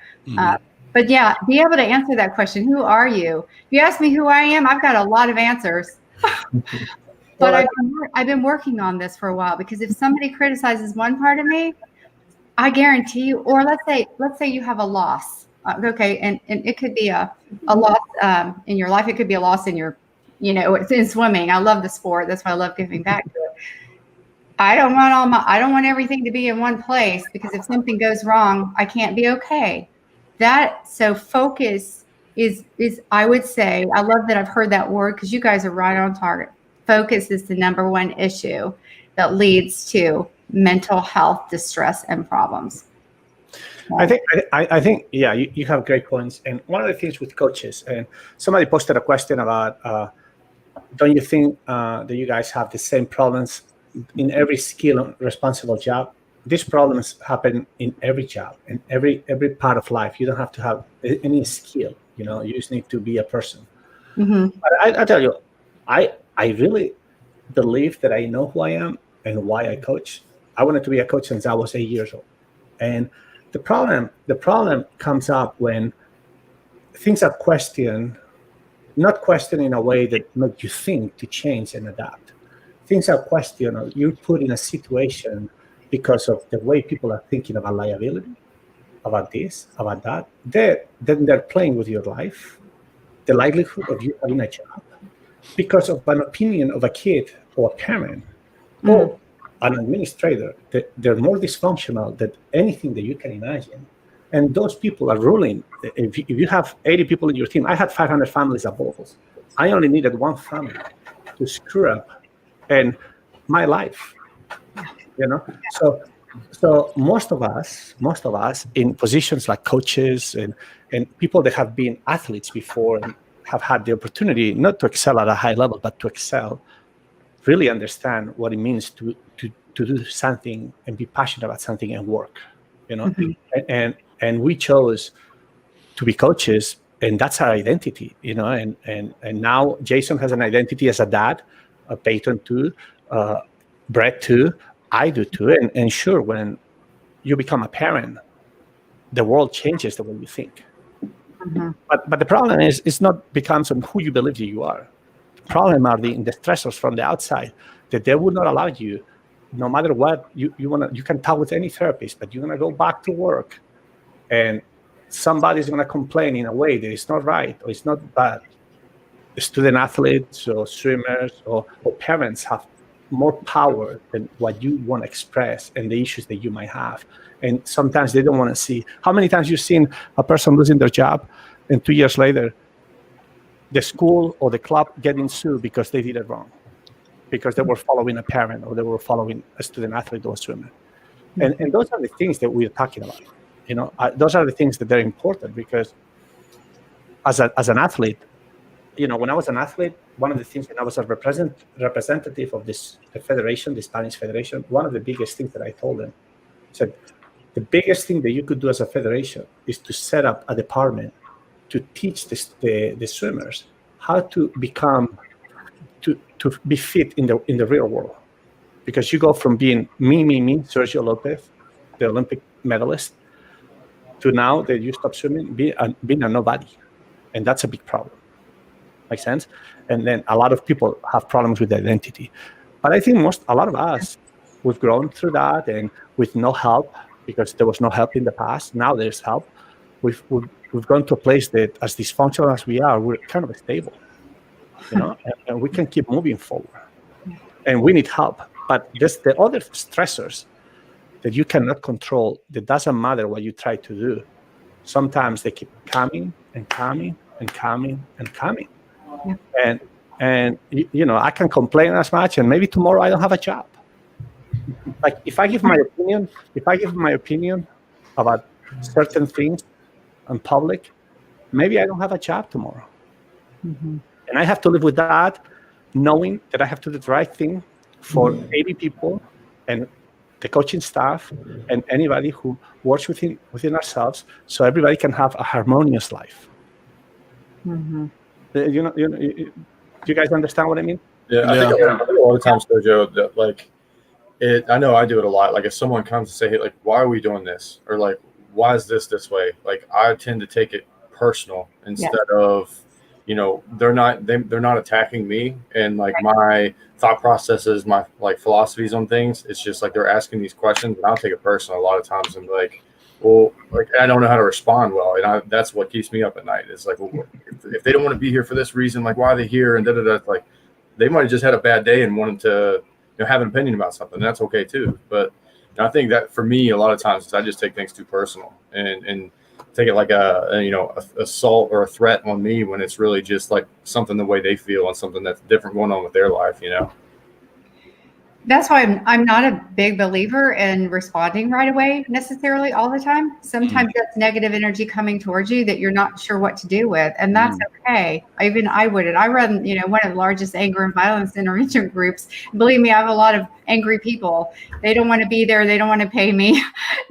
But yeah, be able to answer that question. Who are you? If you ask me who I am, I've got a lot of answers. But I've been working on this for a while, because if somebody criticizes one part of me, I guarantee you, or let's say you have a loss. Okay, and it could be a loss in your life. It could be a loss in your, it's in swimming. I love the sport. That's why I love giving back to it. I don't want everything to be in one place, because if something goes wrong, I can't be okay. So focus is I would say, I love that I've heard that word, because you guys are right on target. Focus is the number one issue that leads to mental health distress and problems. I think, yeah, you have great points. And one of the things with coaches, and somebody posted a question about, don't you think that you guys have the same problems in every skill and responsible job? These problems happen in every job, in every part of life. You don't have to have any skill, you just need to be a person. But I tell you, I really believe that I know who I am and why I coach. I wanted to be a coach since I was 8 years old. And the problem comes up when things are questioned, not questioned in a way that makes you think to change and adapt. Things are questioned, or you're put in a situation because of the way people are thinking about liability, about this, about that. Then they're playing with your life, the likelihood of you having a job, because of an opinion of a kid or a parent or an administrator. They're more dysfunctional than anything that you can imagine. And those people are ruling. If you have 80 people in your team, I had 500 families at Bowles. I only needed one family to screw up and my life, So most of us in positions like coaches and people that have been athletes before and have had the opportunity not to excel at a high level, but to excel, really understand what it means to do something and be passionate about something and work, and we chose to be coaches, and that's our identity, and now Jason has an identity as a dad, Peyton too, Brett too, I do too, and sure, when you become a parent, the world changes the way you think. But the problem is, it's not becomes on who you believe you are. The problem are the stressors from the outside that they would not allow you, no matter what you can talk with any therapist, but you're gonna go back to work, and somebody's gonna complain in a way that is not right or it's not bad. Student athletes or swimmers or parents have more power than what you want to express and the issues that you might have. And sometimes they don't want to see. How many times you've seen a person losing their job and 2 years later, the school or the club getting sued because they did it wrong, because they were following a parent or they were following a student athlete or a swimmer. And those are the things that we're talking about. Those are the things that are important, because as an athlete, when I was an athlete, one of the things, when I was a representative of the federation, the Spanish federation, one of the biggest things that I told them, said, the biggest thing that you could do as a federation is to set up a department to teach the swimmers how to become, to be fit in the real world. Because you go from being me, Sergio Lopez, the Olympic medalist, to now that you stop swimming, being a nobody. And that's a big problem. Makes sense? And then a lot of people have problems with identity. But I think a lot of us, we've grown through that, and with no help, because there was no help in the past. Now there's help. We've gone to a place that, as dysfunctional as we are, we're kind of stable, and we can keep moving forward. And we need help. But there's the other stressors that you cannot control, that doesn't matter what you try to do. Sometimes they keep coming and coming and coming and coming. Yeah. And I can complain as much, and maybe tomorrow I don't have a job. Like if I give my opinion about certain things in public, maybe I don't have a job tomorrow. And I have to live with that, knowing that I have to do the right thing for 80 people and the coaching staff and anybody who works within ourselves, so everybody can have a harmonious life. Do you guys understand what I mean? Yeah, I think a lot of times, Sergio, that like I know I do it a lot. Like if someone comes and say, hey, like, why are we doing this? Or like, why is this way? Like I tend to take it personal instead of, they're not attacking me and like my thought processes, my like philosophies on things. It's just like they're asking these questions and I'll take it personal a lot of times and be like, well, like I don't know how to respond well. And that's what keeps me up at night. It's like, well, if they don't want to be here for this reason, like why are they here? And like they might have just had a bad day and wanted to have an opinion about something. That's okay too. But I think that for me, a lot of times I just take things too personal and take it like a assault or a threat on me when it's really just like something the way they feel and something that's different going on with their life. That's why I'm not a big believer in responding right away necessarily all the time. Sometimes that's negative energy coming towards you that you're not sure what to do with, and that's okay. I wouldn't. I run, one of the largest anger and violence intervention groups. Believe me, I have a lot of angry people. They don't want to be there. They don't want to pay me.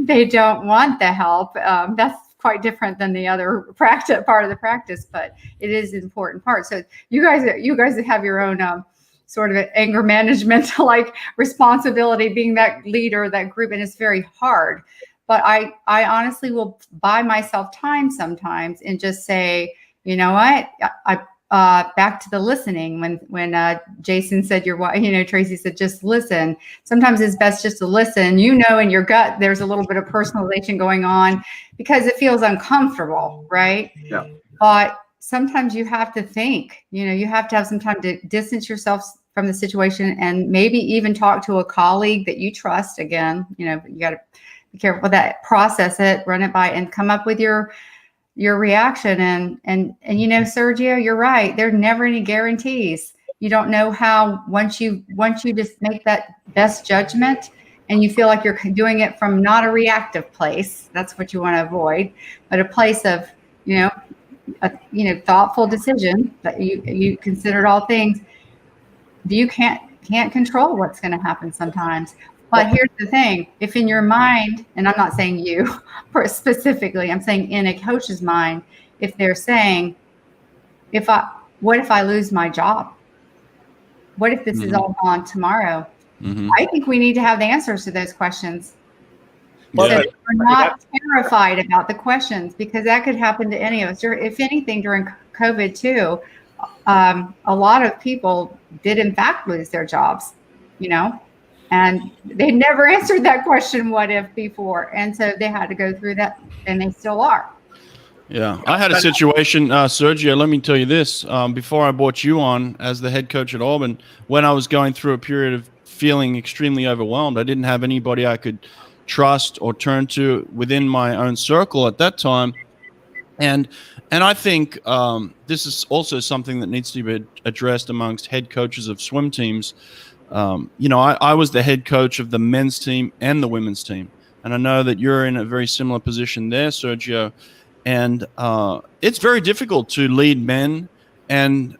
They don't want the help. That's quite different than the other part of the practice, but it is an important part. So you guys have your own sort of anger management, like responsibility, being that leader of that group. And it's very hard, but I honestly will buy myself time sometimes and just say, you know what, back to the listening. When Jason said Tracy said, just listen. Sometimes it's best just to listen, in your gut, there's a little bit of personalization going on because it feels uncomfortable. Right. Yeah. But sometimes you have to think, you have to have some time to distance yourself from the situation and maybe even talk to a colleague that you trust. Again, you got to be careful with that, process it, run it by, and come up with your reaction. And Sergio, you're right. There are never any guarantees. You don't know how, once you just make that best judgment and you feel like you're doing it from not a reactive place, that's what you want to avoid, but a place of, thoughtful decision that you considered all things. You can't control what's going to happen sometimes. But here's the thing: if in your mind, and I'm not saying you specifically, I'm saying in a coach's mind, if they're saying, what if I lose my job? What if this is all gone tomorrow? I think we need to have the answers to those questions. So we're not terrified about the questions, because that could happen to any of us. Or if anything, during COVID too, a lot of people did in fact lose their jobs, and they never answered that question, what if, before. And so they had to go through that, and they still are. Yeah. I had a situation, Sergio, let me tell you this, before I brought you on as the head coach at Auburn, when I was going through a period of feeling extremely overwhelmed, I didn't have anybody I could trust or turn to within my own circle at that time. And I think this is also something that needs to be addressed amongst head coaches of swim teams. I was the head coach of the men's team and the women's team. And I know that you're in a very similar position there, Sergio. And it's very difficult to lead men and,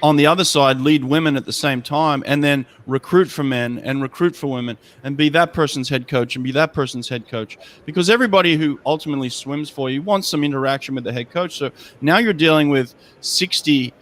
on the other side, lead women at the same time, and then recruit for men and recruit for women and be that person's head coach and be that person's head coach, because everybody who ultimately swims for you wants some interaction with the head coach. So now you're dealing with 60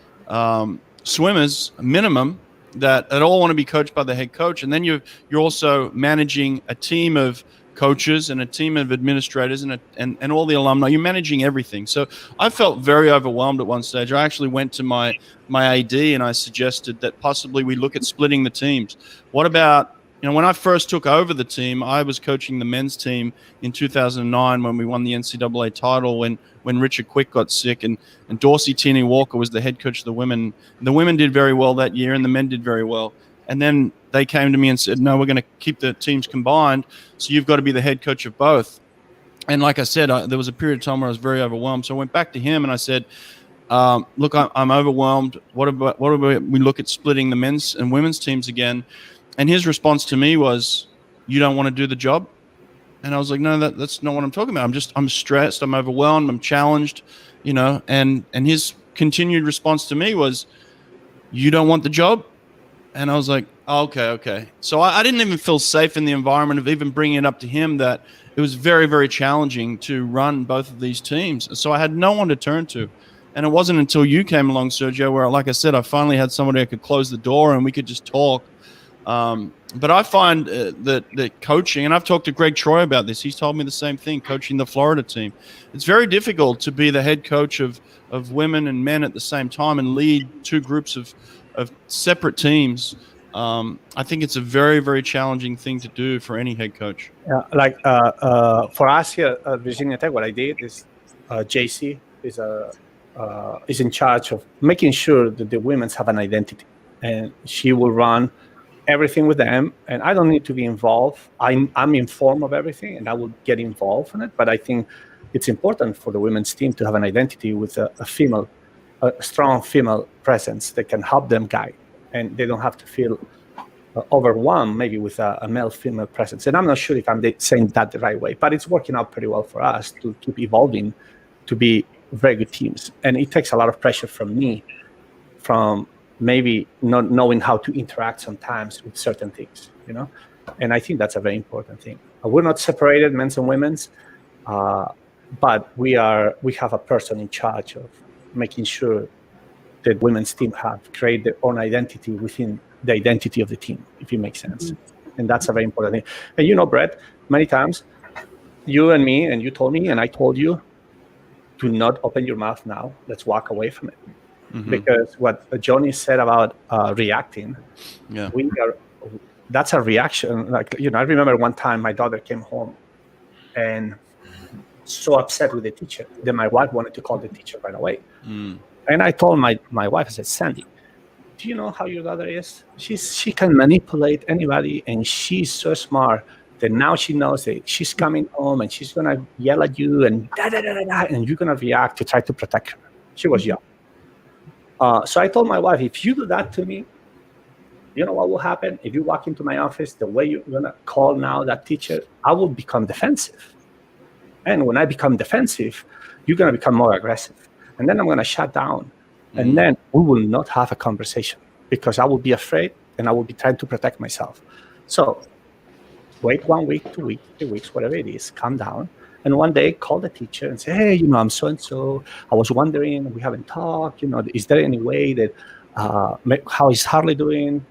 swimmers minimum that all want to be coached by the head coach. And then you're also managing a team of coaches and a team of administrators and all the alumni. You're managing everything. So I felt very overwhelmed at one stage. I actually went to my AD and I suggested that possibly we look at splitting the teams. What about, when I first took over the team, I was coaching the men's team in 2009 when we won the NCAA title, when Richard Quick got sick, and Dorsey Teeny Walker was the head coach of the women. The women did very well that year and the men did very well. And then they came to me and said, no, we're going to keep the teams combined, so you've got to be the head coach of both. And like I said, there was a period of time where I was very overwhelmed. So I went back to him and I said, look, I'm overwhelmed. What about we look at splitting the men's and women's teams again? And his response to me was, you don't want to do the job? And I was like, no, that's not what I'm talking about. I'm stressed. I'm overwhelmed. I'm challenged, and his continued response to me was, you don't want the job? And I was like, oh, okay. So I didn't even feel safe in the environment of even bringing it up to him that it was very, very challenging to run both of these teams. So I had no one to turn to. And it wasn't until you came along, Sergio, where, like I said, I finally had somebody I could close the door and we could just talk. But I find that coaching, and I've talked to Greg Troy about this. He's told me the same thing, coaching the Florida team. It's very difficult to be the head coach of women and men at the same time and lead two groups of separate teams. I think it's a very, very challenging thing to do for any head coach. For us here at Virginia Tech, what I did is JC is in charge of making sure that the women have an identity, and she will run everything with them, and I don't need to be involved. I'm informed of everything, and I will get involved in it. But I think it's important for the women's team to have an identity with a strong female presence that can help them guide, and they don't have to feel overwhelmed maybe with a male-female presence. And I'm not sure if I'm saying that the right way, but it's working out pretty well for us to keep evolving to be very good teams. And it takes a lot of pressure from me, from maybe not knowing how to interact sometimes with certain things, and I think that's a very important thing. We're not separated, men's and women's, but we have a person in charge of making sure that women's team have created their own identity within the identity of the team, if it makes sense. And that's a very important thing. And Brett, many times you and me, and you told me and I told you, do not open your mouth now, let's walk away from it. Because what Johnny said about reacting, that's a reaction. Like, I remember one time my daughter came home and so upset with the teacher that my wife wanted to call the teacher right away. And I told my wife, I said, Sandy, do you know how your daughter is? She can manipulate anybody, and she's so smart that now she knows that she's coming home and she's going to yell at you and and you're going to react to try to protect her. She was young. So I told my wife, if you do that to me, you know what will happen? If you walk into my office, the way you're going to call now that teacher, I will become defensive. And when I become defensive, you're going to become more aggressive. And then I'm going to shut down. And then we will not have a conversation because I will be afraid and I will be trying to protect myself. So wait 1 week, 2 weeks, 3 weeks, whatever it is, calm down. And one day call the teacher and say, hey, I'm so-and-so. I was wondering, we haven't talked, is there any way that, how is Harley doing?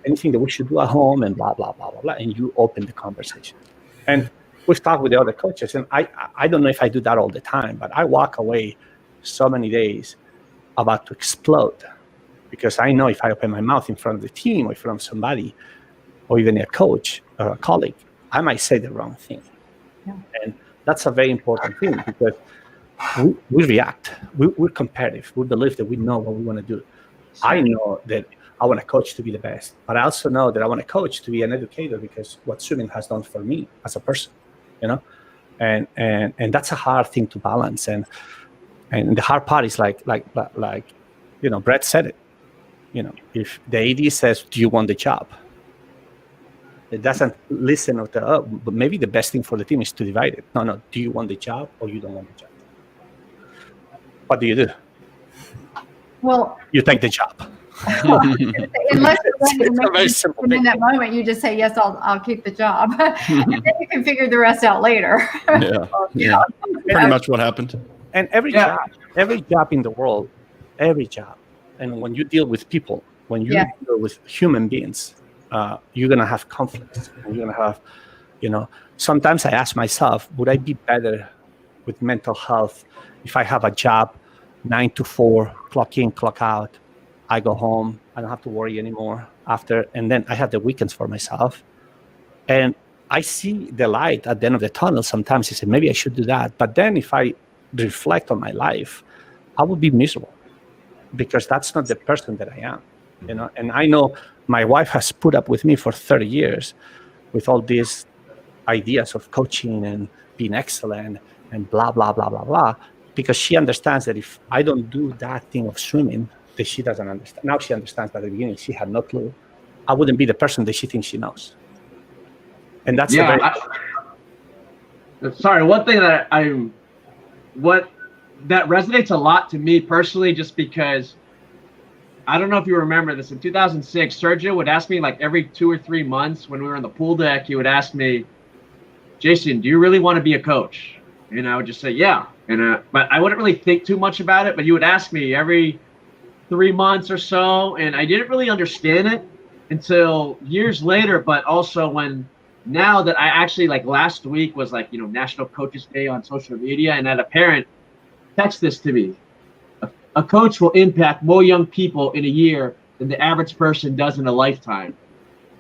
Anything that we should do at home, and blah, blah, blah, blah, blah. And you open the conversation. And we've talked with the other coaches, and I don't know if I do that all the time, but I walk away so many days about to explode, because I know if I open my mouth in front of the team or in front of somebody, or even a coach or a colleague, I might say the wrong thing. Yeah. And that's a very important thing, because we react. We're competitive. We believe that we know what we want to do. Sure. I know that I want a coach to be the best, but I also know that I want a coach to be an educator, because what swimming has done for me as a person, and that's a hard thing to balance. And the hard part is like Brett said it. If the AD says, "Do you want the job?" It doesn't listen to, but maybe the best thing for the team is to divide it. No. Do you want the job or you don't want the job? What do you do? Well, you take the job. Unless it's a very simple thing. In that moment, you just say, yes, I'll keep the job. And then you can figure the rest out later. Yeah. Pretty much what happened. And every job in the world, and when you deal with people, when you deal with human beings, you're going to have conflicts. And you're going to have, sometimes I ask myself, would I be better with mental health if I have a job 9 to 4, clock in, clock out, I go home, I don't have to worry anymore after, and then I have the weekends for myself. And I see the light at the end of the tunnel. Sometimes I say, maybe I should do that. But then if I reflect on my life, I will be miserable, because that's not the person that I am, And I know my wife has put up with me for 30 years with all these ideas of coaching and being excellent and blah, blah, blah, blah, blah, because she understands that if I don't do that thing of swimming that she doesn't understand, now she understands, but at the beginning she had no clue, I wouldn't be the person that she thinks she knows. And that's sorry, one thing that that resonates a lot to me personally, just because I don't know if you remember this, in 2006, Sergio would ask me like every 2 or 3 months when we were on the pool deck, he would ask me, Jason, do you really want to be a coach? And I would just say, yeah. And but I wouldn't really think too much about it. But you would ask me every 3 months or so, and I didn't really understand it until years later. But also when now that I actually, like, last week was like, National Coaches Day on social media, and had a parent text this to me. A coach will impact more young people in a year than the average person does in a lifetime.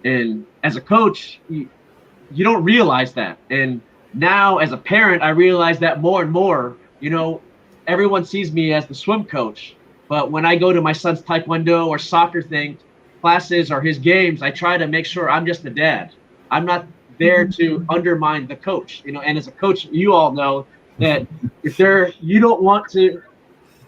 And as a coach, you don't realize that. And now as a parent, I realize that more and more. Everyone sees me as the swim coach, but when I go to my son's taekwondo or soccer classes or his games, I try to make sure I'm just the dad. I'm not there to undermine the coach. And as a coach, you all know that you don't want to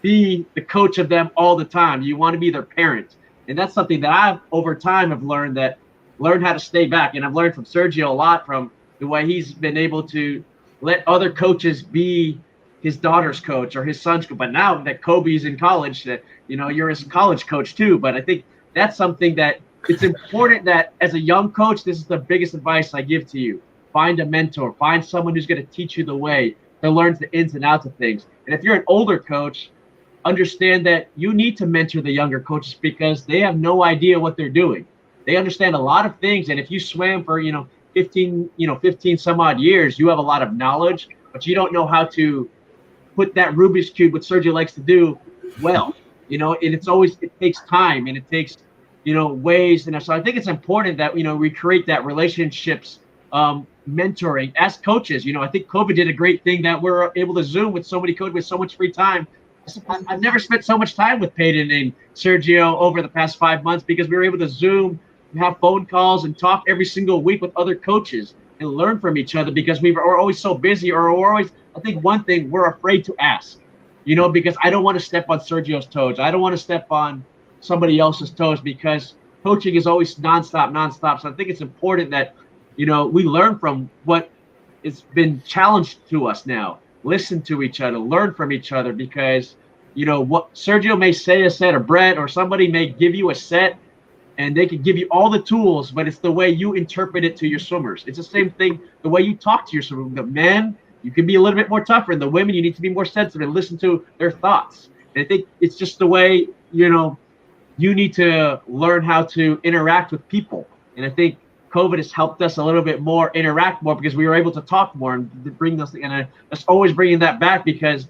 be the coach of them all the time. You want to be their parent. And that's something that I've over time have learned how to stay back. And I've learned from Sergio a lot, from the way he's been able to let other coaches be his daughter's coach or his son's coach. But now that Kobe's in college, that you're his college coach too. But I think that's something that it's important that as a young coach, this is the biggest advice I give to you. Find a mentor, find someone who's going to teach you the way, that learns the ins and outs of things. And if you're an older coach, understand that you need to mentor the younger coaches, because they have no idea what they're doing. They understand a lot of things. And if you swam for, 15 some odd years, you have a lot of knowledge, but you don't know how to put that Rubik's Cube, what Sergio likes to do, well, and it takes time, and it takes, ways. And so I think it's important that, we create that relationships, mentoring as coaches. I think COVID did a great thing that we're able to Zoom with so many coaches with so much free time. I've never spent so much time with Peyton and Sergio over the past 5 months, because we were able to Zoom, have phone calls, and talk every single week with other coaches and learn from each other, because we were always so busy, or we're always, I think one thing, we're afraid to ask, because I don't want to step on Sergio's toes. I don't want to step on somebody else's toes, because coaching is always nonstop. So I think it's important that, we learn from what has been challenged to us now. Listen to each other, learn from each other, because what Sergio may say a set, or Brett or somebody may give you a set, and they can give you all the tools, but it's the way you interpret it to your swimmers. It's the same thing, the way you talk to your swimmers. The men, you can be a little bit more tougher, and the women, you need to be more sensitive and listen to their thoughts. And I think it's just the way, you need to learn how to interact with people. And I think COVID has helped us a little bit more interact more, because we were able to talk more and bring this. And I just always bringing that back, because,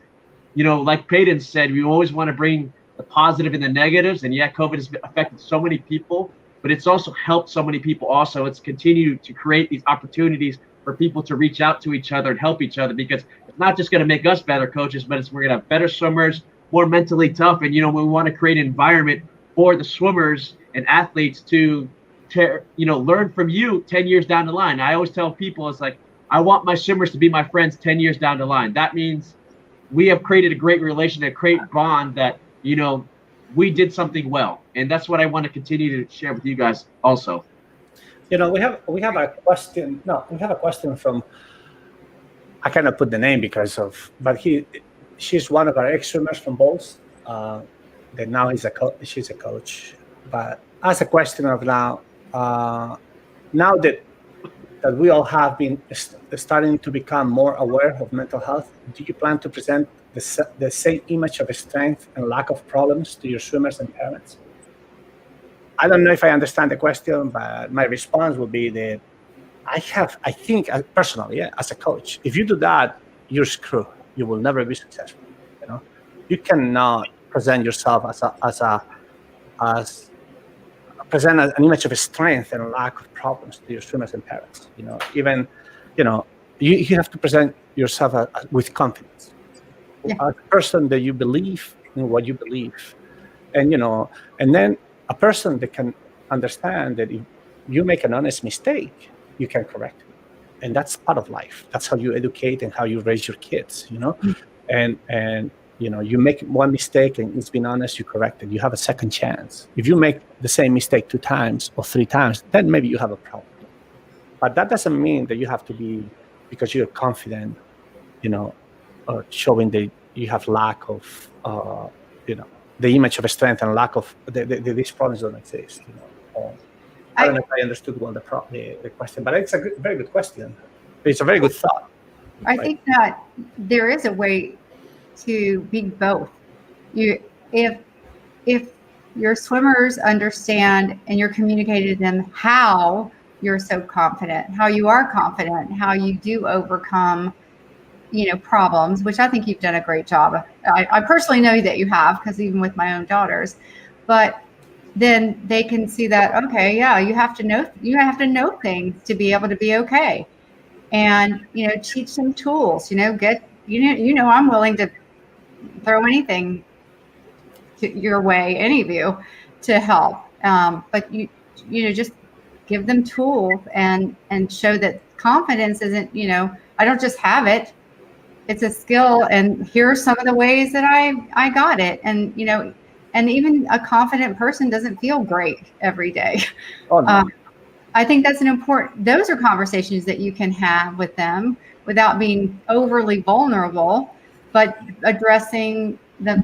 like Peyton said, we always want to bring the positive and the negatives. And yeah, COVID has affected so many people, but it's also helped so many people. Also, it's continued to create these opportunities for people to reach out to each other and help each other, because it's not just going to make us better coaches, but we're going to have better swimmers, more mentally tough. And, we want to create an environment for the swimmers and athletes to learn from you 10 years down the line. I always tell people, it's like, I want my swimmers to be my friends 10 years down the line. That means we have created a great relation, a great bond that, we did something well. And that's what I want to continue to share with you guys also. We have a question. No, we have a question from, I cannot put the name but she's one of our ex-swimmers from Bowls. That now she's a coach. But as a question of now that we all have been starting to become more aware of mental health, do you plan to present the same image of strength and lack of problems to your swimmers and parents? I don't know if I understand the question, but my response would be that I think personally, as a coach, if you do that, you're screwed. You will never be successful. You cannot present yourself present an image of strength and lack of problems to your swimmers and parents. You have to present yourself with confidence. Yeah. As a person that you believe in what you believe, and then a person that can understand that if you make an honest mistake, you can correct it, and that's part of life. That's how you educate and how you raise your kids. And you make one mistake and it's been honest, you correct it. You have a second chance. If you make the same mistake 2 times or 3 times, then maybe you have a problem. But that doesn't mean that you have to be, because you're confident, or showing that you have lack of, the image of strength and lack of these problems don't exist. I don't know if I understood well the question, but it's a very good question. It's a very good thought. I think that there is a way to be both. If your swimmers understand and you're communicating to them how you're so confident, how you are confident, how you do overcome, problems, which I think you've done a great job. I personally know that you have, because even with my own daughters, but then they can see that, okay, yeah, you have to know things to be able to be okay. And, teach them tools, I'm willing to throw anything your way, any of you, to help. But just give them tools and show that confidence isn't, I don't just have it. It's a skill, and here are some of the ways that I got it. And and even a confident person doesn't feel great every day. Oh, no. I think that's those are conversations that you can have with them without being overly vulnerable, but addressing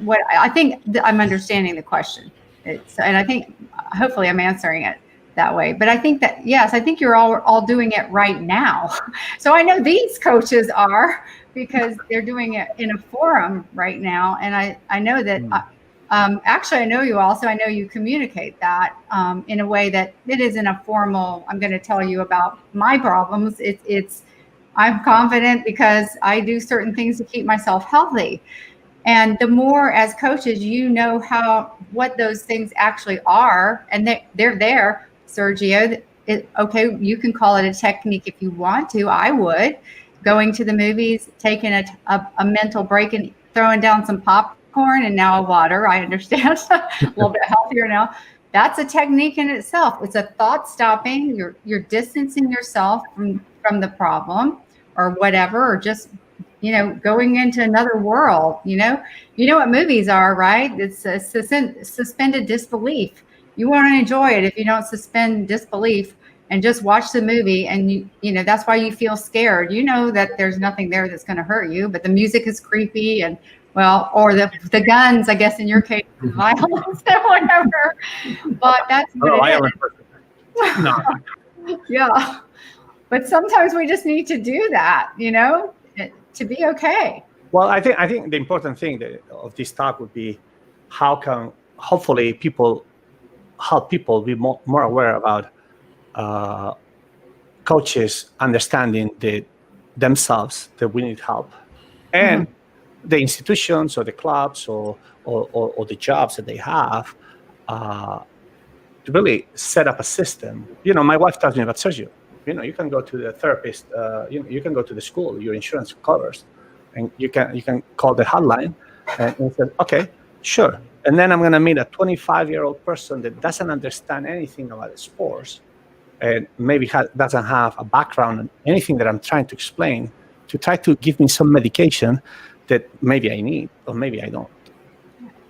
what I think I'm understanding the question. And I think hopefully I'm answering it that way. But I think that, yes, I think you're all doing it right now. So I know these coaches are, because they're doing it in a forum right now. And I know that, actually, I know you also, I know you communicate that in a way that it isn't a formal, I'm going to tell you about my problems. I'm confident because I do certain things to keep myself healthy. And the more as coaches, what those things actually are, and they're there, Sergio. Okay, you can call it a technique if you want to. I would. Going to the movies, taking a mental break and throwing down some popcorn and now a water. I understand. A little bit healthier now. That's a technique in itself. It's a thought stopping. You're distancing yourself from the problem or whatever, or just going into another world. You know what movies are, right? It's a suspended disbelief. You won't enjoy it if you don't suspend disbelief and just watch the movie. And that's why you feel scared. That there's nothing there that's going to hurt you, but the music is creepy and, well, or the guns, I guess in your case, violence or whatever. But that's what it is. No. Yeah. But sometimes we just need to do that, to be okay. Well, I think the important thing of this talk would be how can hopefully help people be more aware about coaches understanding themselves that we need help, and the institutions or the clubs or the jobs that they have to really set up a system. My wife tells me about Sergio. You can go to the therapist. You can go to the school your insurance covers, and you can call the hotline and say, okay, sure. And then I'm going to meet a 25-year-old person that doesn't understand anything about sports, and maybe doesn't have a background in anything that I'm trying to explain, to try to give me some medication that maybe I need or maybe I don't.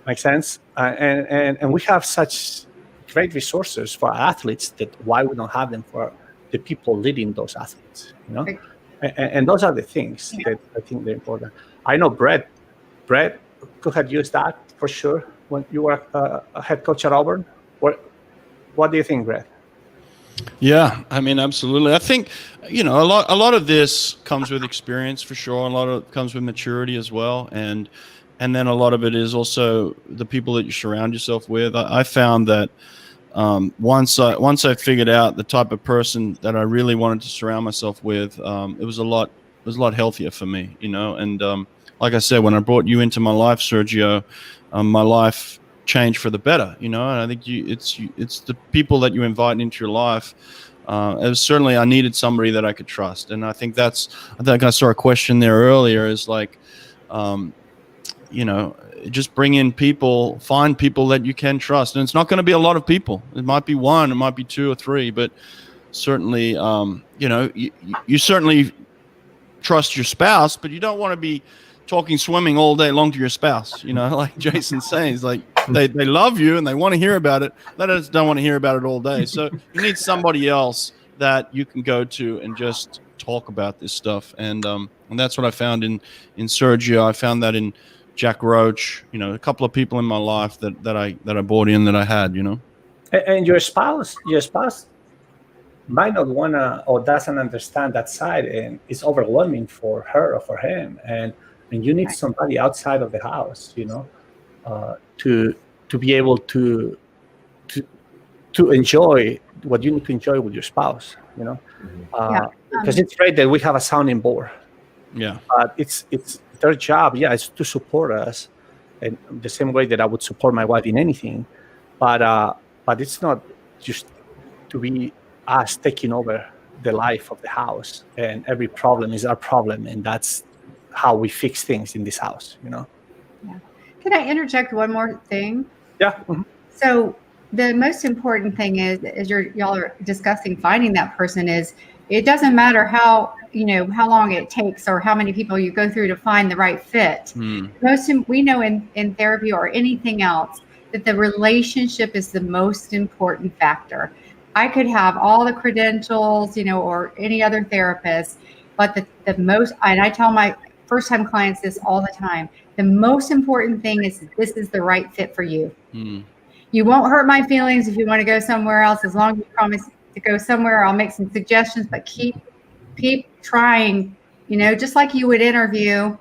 Make sense? And we have such great resources for our athletes that why we don't have them for the people leading those athletes, and those are the things that I think they're important. I know Brett could have used that for sure when you were a head coach at Auburn. What do you think, Brett? Yeah, I mean, absolutely. I think, a lot of this comes with experience for sure. A lot of it comes with maturity as well. And then a lot of it is also the people that you surround yourself with. I found that once I figured out the type of person that I really wanted to surround myself with, it was a lot healthier for me, and like I said, when I brought you into my life, Sergio, my life changed for the better, and I think it's the people that you invite into your life. It was certainly, I needed somebody that I could trust. And I think I saw a question there earlier is like, just bring in people, find people that you can trust. And it's not going to be a lot of people. It might be one, it might be two or three, but certainly, you certainly trust your spouse, but you don't want to be talking swimming all day long to your spouse, like Jason says, like they love you and they want to hear about it. They just don't want to hear about it all day. So you need somebody else that you can go to and just talk about this stuff. And that's what I found in Sergio. I found that in Jack Roach, a couple of people in my life that I brought in that I had, And your spouse might not wanna or doesn't understand that side, and it's overwhelming for her or for him. And and you need somebody outside of the house, to be able to enjoy what you need to enjoy with your spouse, because it's great that we have a sounding board. Yeah. But it's their job, it's to support us in the same way that I would support my wife in anything. But it's not just to be us taking over the life of the house, and every problem is our problem, and that's how we fix things in this house, Yeah. Can I interject one more thing? Yeah. Mm-hmm. So the most important thing is, as y'all are discussing finding that person, is it doesn't matter how long it takes or how many people you go through to find the right fit. We know in therapy or anything else that the relationship is the most important factor. I could have all the credentials, or any other therapist, but the most, and I tell my first time clients this all the time, the most important thing is this is the right fit for you. You won't hurt my feelings if you want to go somewhere else. As long as you promise to go somewhere, I'll make some suggestions, but keep trying, just like you would interview,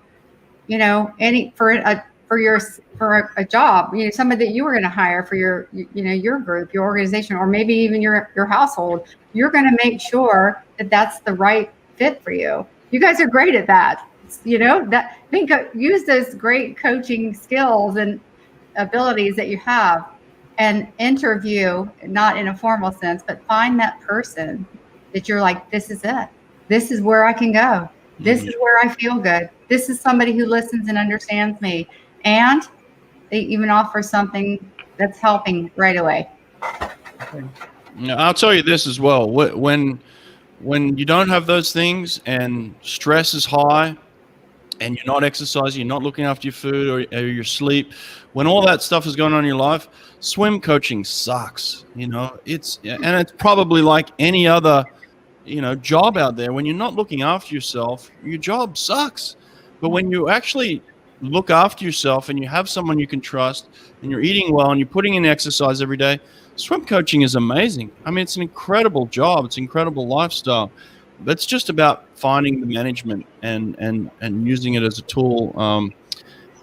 for a job, somebody that you were going to hire for your group, your organization, or maybe even your household. You're going to make sure that that's the right fit for you. You guys are great at that. Use those great coaching skills and abilities that you have, and interview, not in a formal sense, but find that person that you're like, this is it. This is where I can go. This is where I feel good. This is somebody who listens and understands me. And they even offer something that's helping right away. I'll tell you this as well. When you don't have those things and stress is high and you're not exercising, you're not looking after your food or your sleep, when all that stuff is going on in your life, swim coaching sucks. It's probably like any other job out there. When you're not looking after yourself, your job sucks. But when you actually look after yourself and you have someone you can trust and you're eating well and you're putting in exercise every day, swim coaching is amazing. I mean, it's an incredible job. It's an incredible lifestyle. But it's just about finding the management and using it as a tool.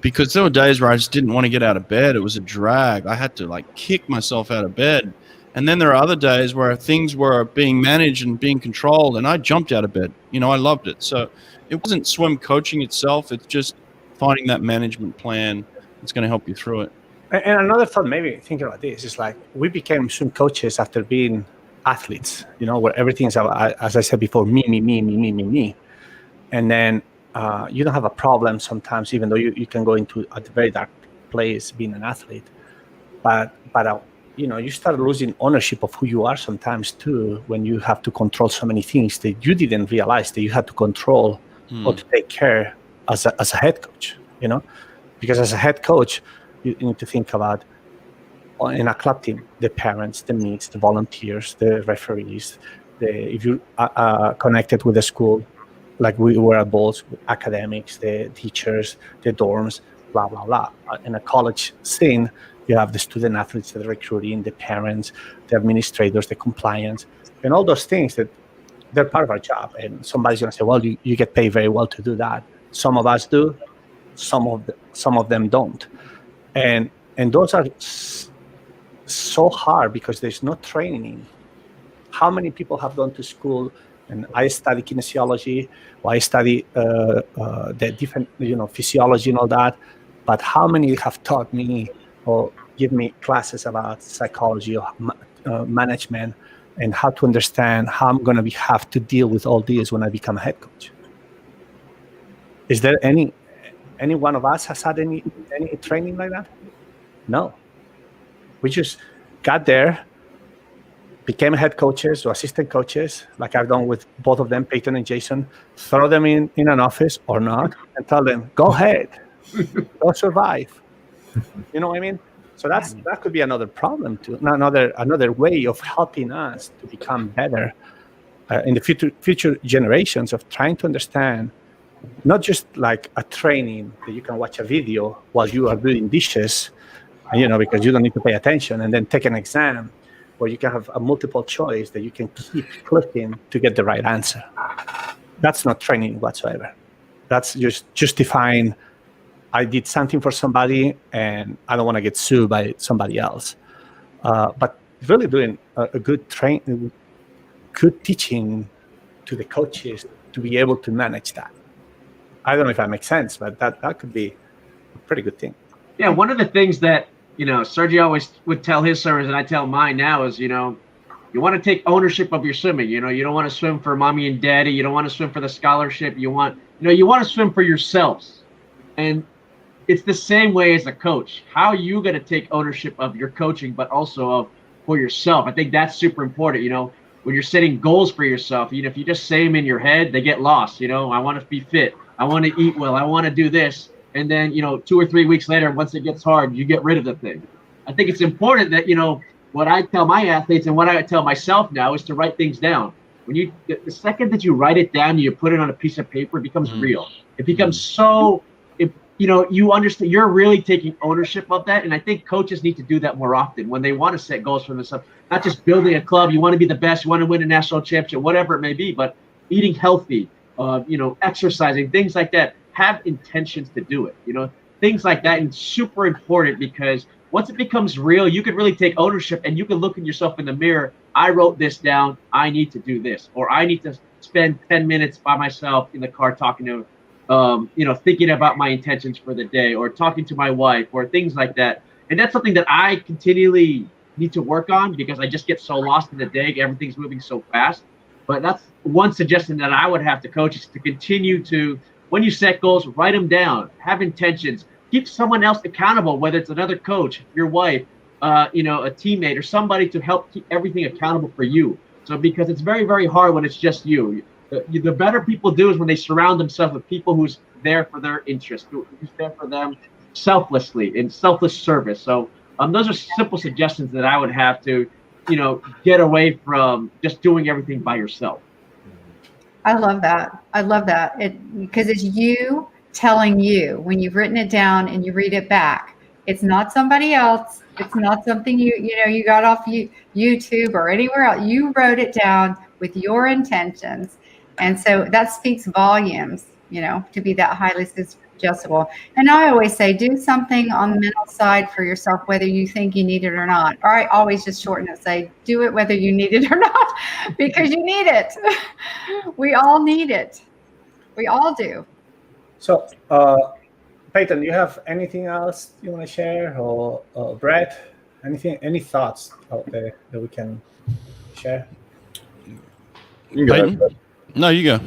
Because there were days where I just didn't want to get out of bed. It was a drag. I had to kick myself out of bed. And then there are other days where things were being managed and being controlled, and I jumped out of bed. I loved it. So it wasn't swim coaching itself. It's just finding that management plan that's going to help you through it. And another thought, maybe thinking about this, is we became swim coaches after being athletes, where everything's, as I said before, me. And then you don't have a problem sometimes, even though you can go into a very dark place being an athlete. But you start losing ownership of who you are sometimes too, when you have to control so many things that you didn't realize that you had to control or to take care as a head coach, because as a head coach, you need to think about, in a club team, the parents, the mates, the volunteers, the referees, if you are connected with the school, like we were at Bulls, academics, the teachers, the dorms, blah, blah, blah. In a college scene, you have the student athletes, the recruiting, the parents, the administrators, the compliance, and all those things that they're part of our job. And somebody's going to say, well, you get paid very well to do that. Some of us do, some of them don't. And those are so hard because there's no training. How many people have gone to school? And I study kinesiology, or I study the different, physiology and all that. But how many have taught me or give me classes about psychology or management and how to understand how I'm going to have to deal with all this when I become a head coach? Is there any one of us has had any training like that? No. We just got there, became head coaches or assistant coaches, like I've done with both of them, Peyton and Jason, throw them in an office or not, and tell them, go ahead, go survive. You know what I mean? So that could be another problem too, another way of helping us to become better in the future generations, of trying to understand, not just like a training that you can watch a video while you are doing dishes, because you don't need to pay attention, and then take an exam, where you can have a multiple choice that you can keep clicking to get the right answer. That's not training whatsoever. That's just justifying I did something for somebody and I don't want to get sued by somebody else. But really doing a good teaching to the coaches to be able to manage that. I don't know if that makes sense, but that could be a pretty good thing. Yeah, one of the things that, Sergio always would tell his servers, and I tell mine now, is, you want to take ownership of your swimming. You don't want to swim for mommy and daddy. You don't want to swim for the scholarship. You want to swim for yourselves. And it's the same way as a coach. How are you going to take ownership of your coaching, but also for yourself? I think that's super important. When you're setting goals for yourself, if you just say them in your head, they get lost. I want to be fit. I want to eat well. I want to do this. And then, 2 or 3 weeks later, once it gets hard, you get rid of the thing. I think it's important that, what I tell my athletes and what I tell myself now is to write things down. The second that you write it down, you put it on a piece of paper, it becomes real. It becomes you understand, you're really taking ownership of that. And I think coaches need to do that more often when they want to set goals for themselves, not just building a club. You want to be the best, you want to win a national championship, whatever it may be, but eating healthy, exercising, things like that. Have intentions to do it, things like that. And super important, because once it becomes real, you can really take ownership and you can look at yourself in the mirror. I wrote this down. I need to do this, or I need to spend 10 minutes by myself in the car talking to thinking about my intentions for the day, or talking to my wife, or things like that. And that's something that I continually need to work on, because I just get so lost in the day. Everything's moving so fast. But that's one suggestion that I would have to coaches, to continue to, when you set goals, write them down, have intentions, keep someone else accountable, whether it's another coach, your wife, a teammate, or somebody to help keep everything accountable for you. So, because it's very, very hard when it's just you. The better people do is when they surround themselves with people who's there for their interest, who's there for them selflessly, in selfless service. So those are simple suggestions that I would have to, get away from just doing everything by yourself. I love that. Because it's you telling you when you've written it down and you read it back. It's not somebody else. It's not something you got off YouTube or anywhere else. You wrote it down with your intentions. And so that speaks volumes, to be that highly suggestible. And I always say, do something on the mental side for yourself, whether you think you need it or not. Or I always just shorten it, say, do it whether you need it or not, because you need it. We all need it. We all do. So, Peyton, do you have anything else you want to share, or Brett? Any thoughts out there that we can share? You go ahead. No, you go.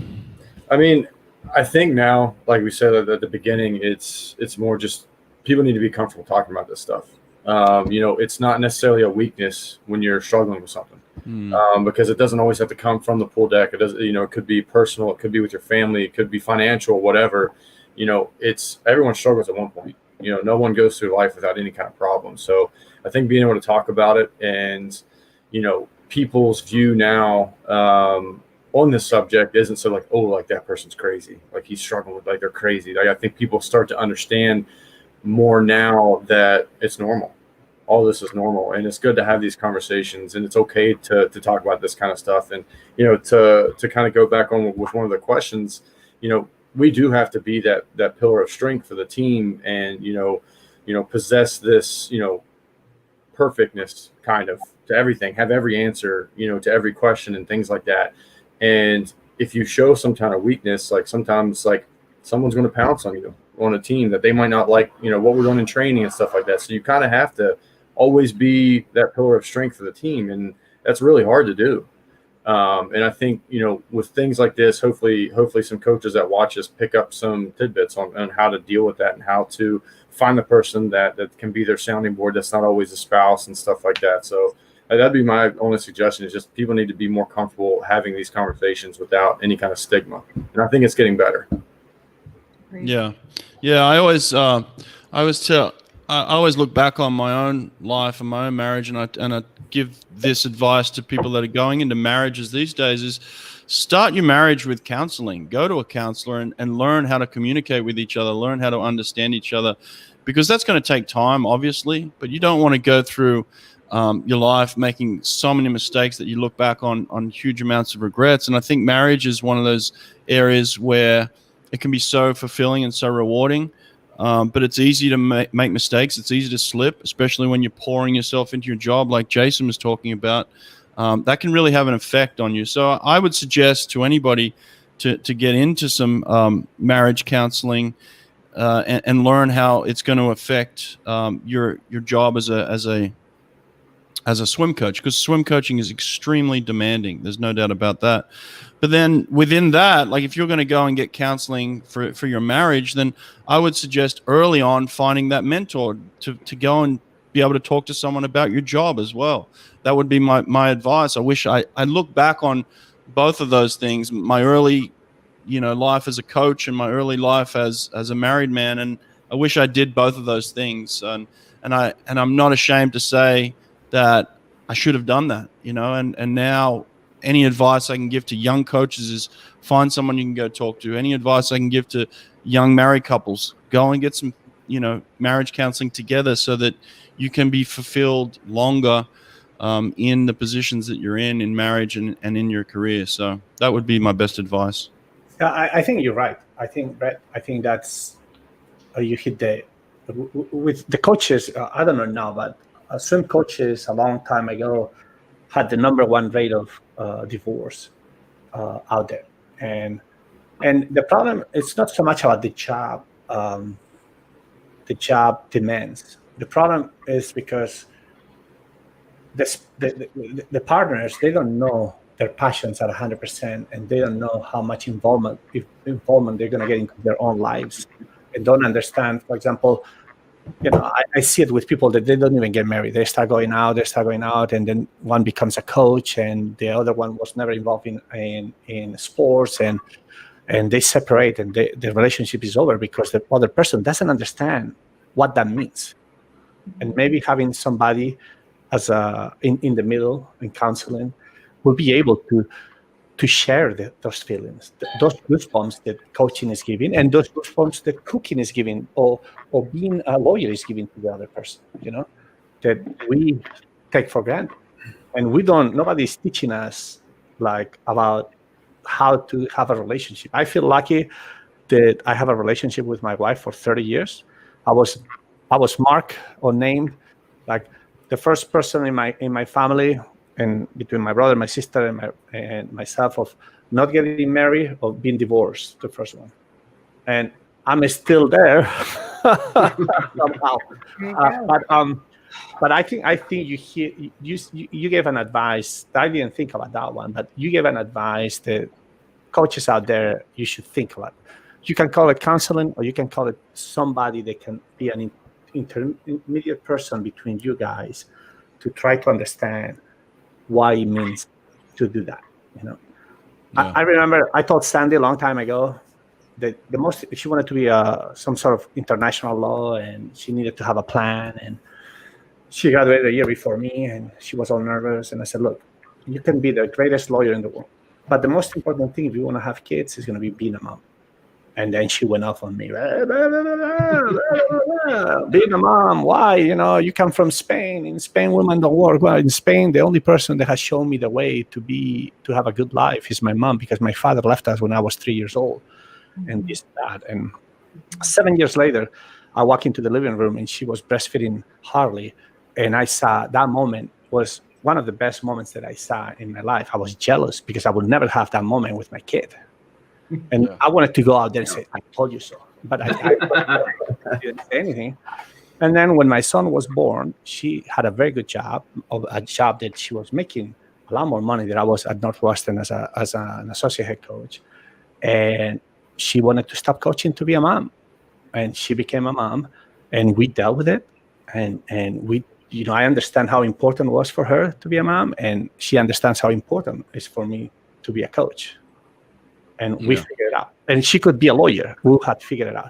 I mean, I think now, like we said at the beginning, it's more just people need to be comfortable talking about this stuff. It's not necessarily a weakness when you're struggling with something, because it doesn't always have to come from the pool deck. It does, it could be personal, it could be with your family, it could be financial, whatever. Everyone struggles at one point. No one goes through life without any kind of problem. So I think being able to talk about it, and people's view now on this subject isn't so like, oh, like that person's crazy, like he's struggling with, like they're crazy. Like I think people start to understand more now that it's normal. All this is normal, and it's good to have these conversations, and it's okay to talk about this kind of stuff. And to kind of go back on with one of the questions, we do have to be that pillar of strength for the team, and possess this perfectness kind of to everything, have every answer to every question and things like that. And if you show some kind of weakness, like sometimes like someone's going to pounce on you on a team that they might not like, what we're doing in training and stuff like that. So you kind of have to always be that pillar of strength for the team. And that's really hard to do. And I think, with things like this, hopefully some coaches that watch us pick up some tidbits on how to deal with that, and how to find the person that can be their sounding board. That's not always a spouse and stuff like that. So that'd be my only suggestion, is just people need to be more comfortable having these conversations without any kind of stigma. And I think it's getting better. Yeah. I always look back on my own life and my own marriage, and I give this advice to people that are going into marriages these days: is start your marriage with counseling. Go to a counselor and learn how to communicate with each other, learn how to understand each other, because that's going to take time, obviously, but you don't want to go through your life making so many mistakes that you look back on huge amounts of regrets. And I think marriage is one of those areas where It can be so fulfilling and so rewarding. But it's easy to make mistakes. It's easy to slip, especially when you're pouring yourself into your job, like Jason was talking about. That can really have an effect on you. So I would suggest to anybody to get into some marriage counseling and learn how it's going to affect your job as a swim coach, because swim coaching is extremely demanding. There's no doubt about that. But then within that, like if you're going to go and get counseling for your marriage, then I would suggest early on finding that mentor to go and be able to talk to someone about your job as well. That would be my advice. I wish I look back on both of those things, my early, life as a coach and my early life as a married man. And I wish I did both of those things. And I'm not ashamed to say that I should have done that, and now any advice I can give to young coaches is find someone you can go talk to. Any advice I can give to young married couples, go and get some, marriage counseling together so that you can be fulfilled longer in the positions that you're in marriage and in your career. So that would be my best advice. Yeah, I think you're right. I think, Brett, that's you hit with the coaches. I don't know now, but swim coaches a long time ago had the #1 rate of divorce out there, and the problem is not so much about the job demands. The problem is because the partners, they don't know their passions at 100%, and they don't know how much involvement they're going to get into their own lives, and don't understand. For example, I see it with people that they don't even get married. They start going out, and then one becomes a coach, and the other one was never involved in sports, and they separate, and the relationship is over because the other person doesn't understand what that means. And maybe having somebody as in the middle in counseling will be able to share those feelings, those goosebumps that coaching is giving, and those goosebumps that cooking is giving, or being a lawyer is giving to the other person, that we take for granted. And nobody's teaching us about how to have a relationship. I feel lucky that I have a relationship with my wife for 30 years. I was marked or named like the first person in my family, and between my brother, my sister, and myself, of not getting married or being divorced, the first one. And I'm still there somehow. But I think you gave an advice. I didn't think about that one, but you gave an advice that coaches out there, you should think about. You can call it counseling, or you can call it somebody that can be an intermediate person between you guys to try to understand why it means to do that. Yeah. I remember I told Sandy a long time ago that she wanted to be some sort of international law, and she needed to have a plan, and she graduated a year before me, and she was all nervous. And I said, look, you can be the greatest lawyer in the world, but the most important thing if you want to have kids is going to be being a mom. And then she went off on me. Being a mom, why? You come from Spain. In Spain, women don't work. Well, in Spain, the only person that has shown me the way to have a good life is my mom, because my father left us when I was 3 years old. And this and that. And 7 years later, I walk into the living room, and she was breastfeeding Harley. And I saw that moment was one of the best moments that I saw in my life. I was jealous because I would never have that moment with my kid. And I wanted to go out there and say, I told you so. But I didn't say anything. And then when my son was born, she had a very good job, a job that she was making a lot more money than I was at Northwestern as an associate head coach. And she wanted to stop coaching to be a mom. And she became a mom, and we dealt with it. And we, I understand how important it was for her to be a mom, and she understands how important it is for me to be a coach. And we figured it out. And she could be a lawyer. We had figured it out.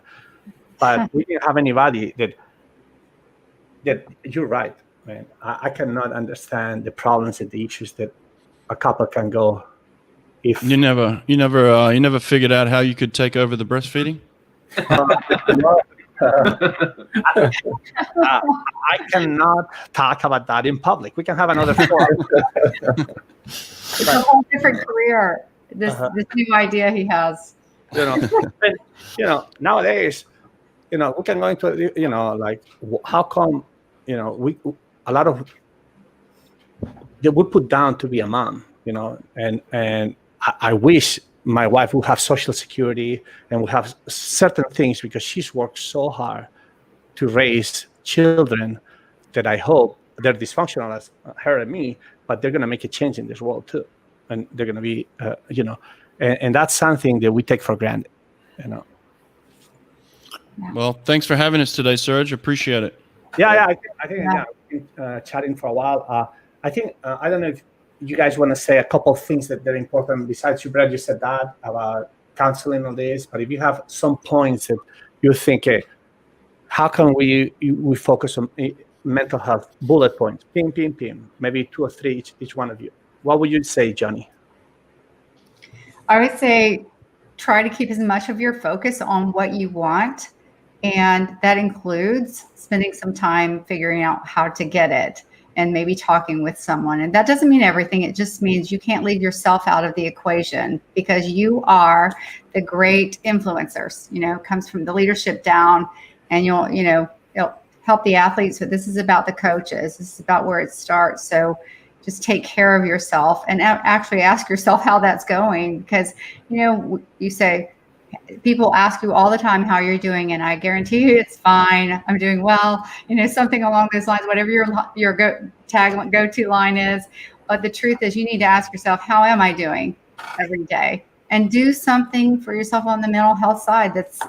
But we didn't have anybody that you're right, man. I cannot understand the problems and the issues that a couple can go. If you never figured out how you could take over the breastfeeding. I cannot talk about that in public. We can have another forum. It's a whole different career. This new idea he has. nowadays, we can go into, like, how come, we a lot of they would put down to be a mom, and I wish my wife would have social security and would have certain things because she's worked so hard to raise children that I hope they're dysfunctional as her and me, but they're going to make a change in this world too. And they're going to be, and that's something that we take for granted, Well, thanks for having us today, Serge. Appreciate it. Yeah, I think we've been chatting for a while. I think, I don't know if you guys want to say a couple of things that are important besides Brad, you said that about counseling on this, but if you have some points that you think, hey, how can we focus on mental health bullet points, pim, maybe 2 or 3 each one of you. What would you say, Johnny? I would say try to keep as much of your focus on what you want, and that includes spending some time figuring out how to get it and maybe talking with someone. And that doesn't mean everything. It just means you can't leave yourself out of the equation, because you are the great influencers. It comes from the leadership down, and you'll help the athletes, but this is about the coaches. This is about where it starts. So just take care of yourself and actually ask yourself how that's going, because, you say, people ask you all the time how you're doing, and I guarantee you it's fine. I'm doing well. Something along those lines, whatever your go-to line is. But the truth is, you need to ask yourself, how am I doing every day? And do something for yourself on the mental health side. That's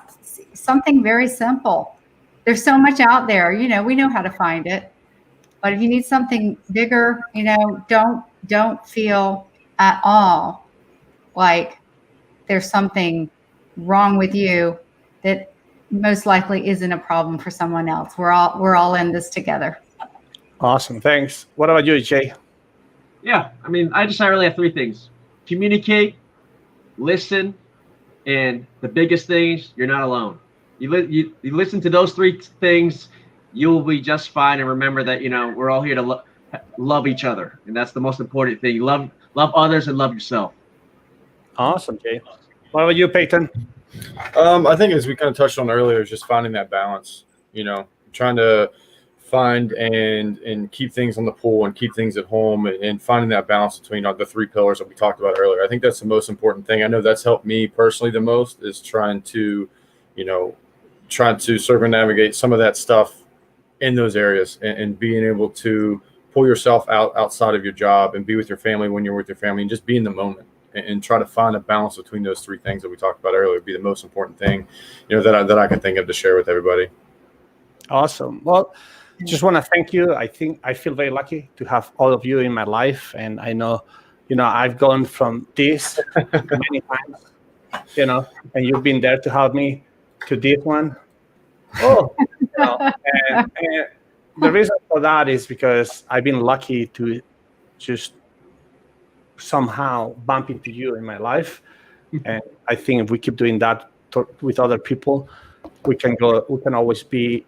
something very simple. There's so much out there. We know how to find it. But if you need something bigger, don't feel at all like there's something wrong with you that most likely isn't a problem for someone else. We're all in this together. Awesome. Thanks. What about you, Jay? Yeah, I really have 3 things: communicate, listen, and the biggest thing is you're not alone. You listen to those 3 things, you'll be just fine. And remember that we're all here to love each other, and that's the most important thing. Love others and love yourself. Awesome, Jay. What about you, Peyton? I think, as we kind of touched on earlier, is just finding that balance. Trying to find and keep things on the pool and keep things at home, and finding that balance between the 3 pillars that we talked about earlier. I think that's the most important thing. I know that's helped me personally the most, is trying to circumnavigate some of that stuff in those areas, and being able to pull yourself outside of your job and be with your family when you're with your family, and just be in the moment, and try to find a balance between those 3 things that we talked about earlier would be the most important thing, that I can think of to share with everybody. Awesome. Well, just want to thank you. I think I feel very lucky to have all of you in my life, and I know, I've gone from this many times, and you've been there to help me to this one. And the reason for that is because I've been lucky to just somehow bump into you in my life, and I think if we keep doing that with other people, we can always be,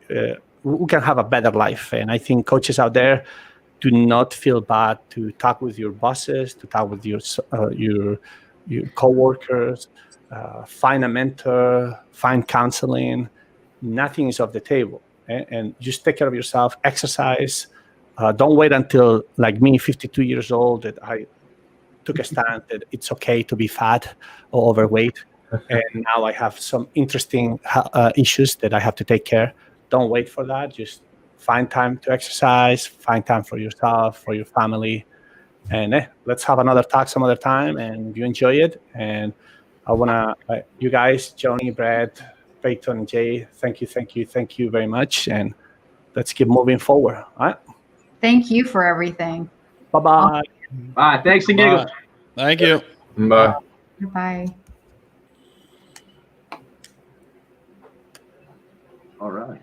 we can have a better life. And I think coaches out there, do not feel bad to talk with your bosses, to talk with your coworkers, find a mentor, find counseling. Nothing is off the table, and just take care of yourself. Exercise. Don't wait until, like me, 52 years old, that I took a stand that it's okay to be fat or overweight, and now I have some interesting issues that I have to take care. Don't wait for that. Just find time to exercise, find time for yourself, for your family, and let's have another talk some other time. And you enjoy it. And I want to, you guys, Johnny, Brad, Peyton, and Jay, thank you very much. And let's keep moving forward. All right. Thank you for everything. Bye-bye. Bye. Thanks and giggles. Thank you. Bye. Bye. All right.